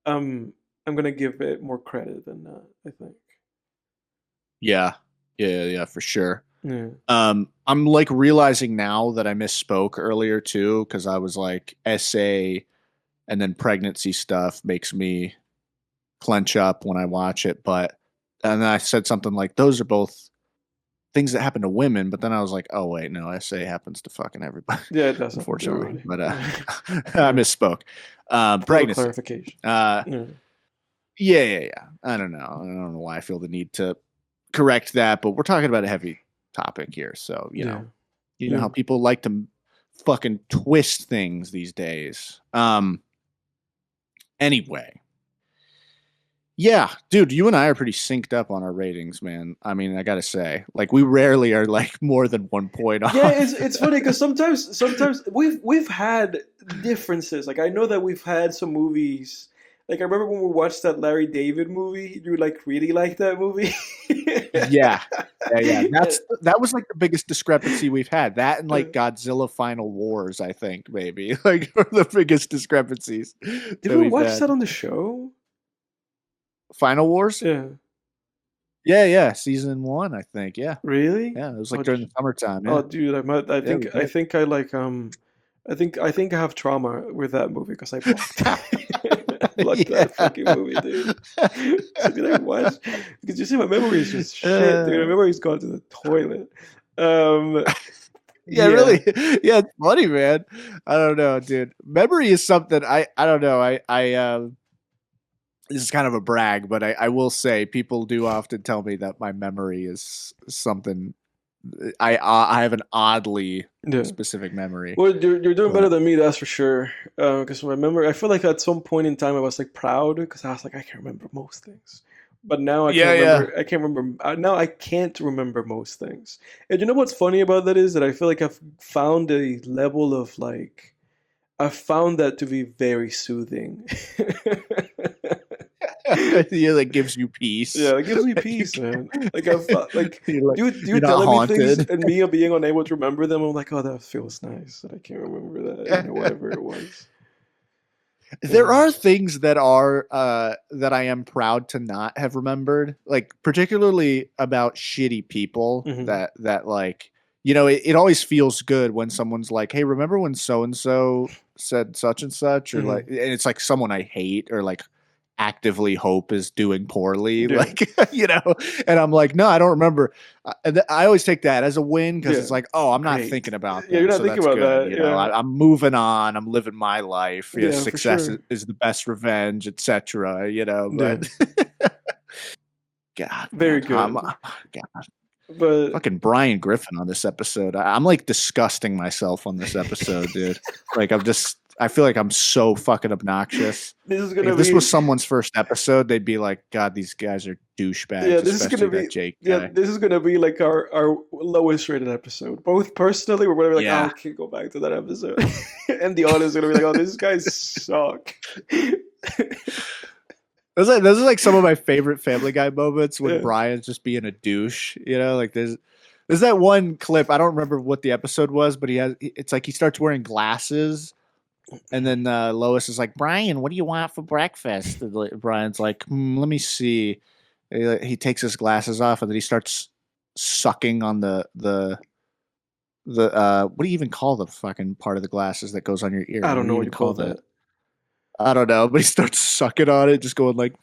Speaker 1: I'm gonna give it more credit than that, I think.
Speaker 2: Yeah. Yeah, for sure.
Speaker 1: Yeah.
Speaker 2: I'm like realizing now that I misspoke earlier too, because I was like SA and then pregnancy stuff makes me clench up when I watch it. But and then I said something like those are both things that happen to women, but then I was like, oh wait, no, SA happens to fucking everybody,
Speaker 1: Yeah, it does happen to
Speaker 2: unfortunately.
Speaker 1: everybody.
Speaker 2: But
Speaker 1: Yeah.
Speaker 2: I misspoke.
Speaker 1: Little
Speaker 2: Pregnancy.
Speaker 1: clarification.
Speaker 2: Uh,
Speaker 1: Yeah.
Speaker 2: yeah. I don't know why I feel the need to correct that, but we're talking about a heavy topic here, so you know
Speaker 1: Yeah.
Speaker 2: how people like to fucking twist things these days. Anyway, yeah, dude, you and I are pretty synced up on our ratings, man. I mean, I gotta say, like, we rarely are like more than 1 point off.
Speaker 1: Yeah, it's funny because sometimes we've had differences. Like I know that we've had some movies. Like I remember when we watched that Larry David movie, you like really liked that movie.
Speaker 2: Yeah. That was like the biggest discrepancy we've had. That and like Godzilla Final Wars, I think maybe like are the biggest discrepancies.
Speaker 1: Did we watch that on the show?
Speaker 2: Final Wars?
Speaker 1: Yeah.
Speaker 2: Yeah, season 1, I think. Yeah,
Speaker 1: Really?
Speaker 2: yeah, it was like
Speaker 1: Oh,
Speaker 2: during the summertime. Yeah,
Speaker 1: oh, dude, I
Speaker 2: yeah, we
Speaker 1: think I
Speaker 2: did.
Speaker 1: think I like I think I have trauma with that movie because I blocked I blocked
Speaker 2: Yeah.
Speaker 1: that fucking movie, dude. So did I watch? Because you see, my memory is just shit, dude. My memory's gone to the toilet.
Speaker 2: Yeah, really. Yeah, it's funny, man. I don't know, dude. Memory is something I don't know. I this is kind of a brag, but I will say people do often tell me that my memory is something I have an oddly
Speaker 1: Yeah.
Speaker 2: specific memory.
Speaker 1: Well, you're doing better
Speaker 2: But
Speaker 1: than me, that's for sure. Because I feel like at some point in time I was like proud because I was like I can remember most things, but now I can't remember. I can't remember. Now I can't remember most things. And you know what's funny about that is that I feel like I've found a level of like I found that to be very soothing.
Speaker 2: yeah, that gives you peace.
Speaker 1: Yeah, it gives me peace, man. Like I've like
Speaker 2: You're like,
Speaker 1: you
Speaker 2: you're not
Speaker 1: telling me things
Speaker 2: haunted.
Speaker 1: and me being unable to remember them. I'm like, oh, that feels nice that I can't remember that. You know, whatever it was.
Speaker 2: There are things that are that I am proud to not have remembered, like particularly about shitty people
Speaker 1: Mhm.
Speaker 2: that like you know it always feels good when someone's like, hey, remember when so and so said such and such, or
Speaker 1: Mhm.
Speaker 2: like, and it's like someone I hate or like actively hope is doing poorly,
Speaker 1: Yeah.
Speaker 2: like you know, and I'm like, no, I don't remember. And I always take that as a win because it's
Speaker 1: Yeah.
Speaker 2: like, oh, I'm not
Speaker 1: Great.
Speaker 2: thinking about
Speaker 1: Yeah, you're
Speaker 2: them,
Speaker 1: not
Speaker 2: so
Speaker 1: thinking
Speaker 2: that's
Speaker 1: about
Speaker 2: good.
Speaker 1: that.
Speaker 2: You know,
Speaker 1: Yeah.
Speaker 2: I'm moving on. I'm living my life. You know,
Speaker 1: Yeah, for
Speaker 2: success
Speaker 1: sure.
Speaker 2: is the best revenge, etc. You know,
Speaker 1: Yeah.
Speaker 2: but God,
Speaker 1: Very
Speaker 2: man,
Speaker 1: good.
Speaker 2: God,
Speaker 1: But
Speaker 2: fucking Brian Griffin on this episode. I'm like disgusting myself on this episode, dude. Like I feel like I'm so fucking obnoxious.
Speaker 1: this is
Speaker 2: Like,
Speaker 1: gonna
Speaker 2: if this
Speaker 1: be
Speaker 2: was someone's first episode, they'd be like, God, these guys are douchebags,
Speaker 1: this is gonna
Speaker 2: especially
Speaker 1: be
Speaker 2: that Jake guy.
Speaker 1: this is gonna be like our lowest rated episode. Both personally, we're gonna be like,
Speaker 2: Yeah.
Speaker 1: oh, I can't go back to that episode. And the audience is gonna be like, oh, these guys suck.
Speaker 2: Those are like some of my favorite Family Guy moments when
Speaker 1: Yeah.
Speaker 2: Brian's just being a douche. You know, like there's that one clip. I don't remember what the episode was, but it's like he starts wearing glasses, and then Lois is like, Brian, what do you want for breakfast? And Brian's like, let me see. He takes his glasses off, and then he starts sucking on the what do you even call the fucking part of the glasses that goes on your ear?
Speaker 1: I don't know
Speaker 2: do
Speaker 1: what you call that.
Speaker 2: I don't know, but he starts sucking on it, just going like,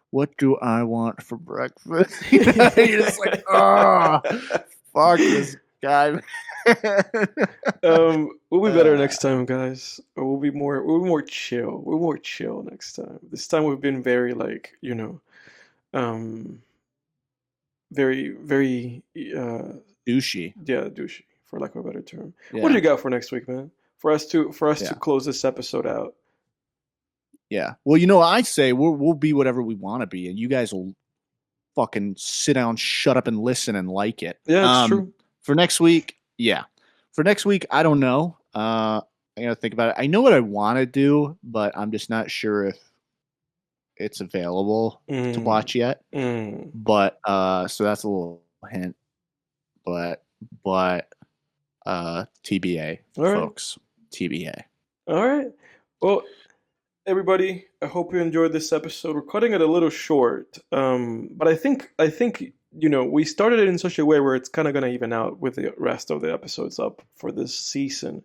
Speaker 2: what do I want for breakfast? You know, you're just like, oh, fuck this guy.
Speaker 1: We'll be better next time, guys. Or we'll be more chill. We're more chill next time. This time we've been very like, you know, very, very
Speaker 2: Douchey.
Speaker 1: yeah, douchey, for lack of a better term.
Speaker 2: Yeah.
Speaker 1: What do you got for next week, man? For us to
Speaker 2: Yeah.
Speaker 1: close this episode out.
Speaker 2: Yeah. Well, you know, I say we'll be whatever we want to be, and you guys will fucking sit down, shut up, and listen and like it.
Speaker 1: Yeah, it's true.
Speaker 2: For next week, yeah, For next week, I don't know. I gotta think about it. I know what I want to do, but I'm just not sure if it's available to watch yet. But so that's a little hint. But TBA, folks. TBA.
Speaker 1: All right. Well, everybody, I hope you enjoyed this episode. We're cutting it a little short, but I think we started it in such a way where it's kind of going to even out with the rest of the episodes up for this season.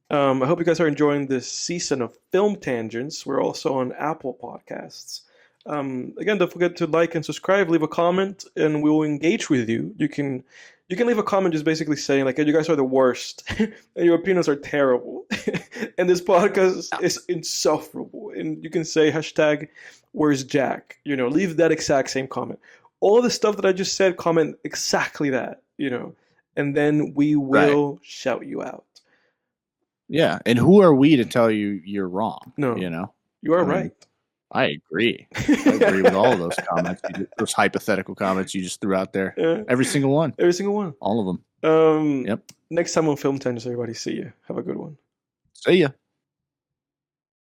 Speaker 1: I hope you guys are enjoying this season of Film Tangents. We're also on Apple Podcasts. Again, don't forget to like and subscribe, leave a comment, and we will engage with you. You can leave a comment just basically saying, like, you guys are the worst, and your opinions are terrible, and this podcast is insufferable. And you can say hashtag where's Jack? Leave that exact same comment. All the stuff that I just said, comment exactly that, and then we will shout you out.
Speaker 2: Yeah, and who are we to tell you you're wrong?
Speaker 1: No, you are right.
Speaker 2: I agree. I agree with all of those comments, those hypothetical comments you just threw out there.
Speaker 1: Yeah.
Speaker 2: Every single one.
Speaker 1: Every single one.
Speaker 2: All of them.
Speaker 1: Yep. Next time on Film Tangents, everybody, see you. Have a good one.
Speaker 2: See ya.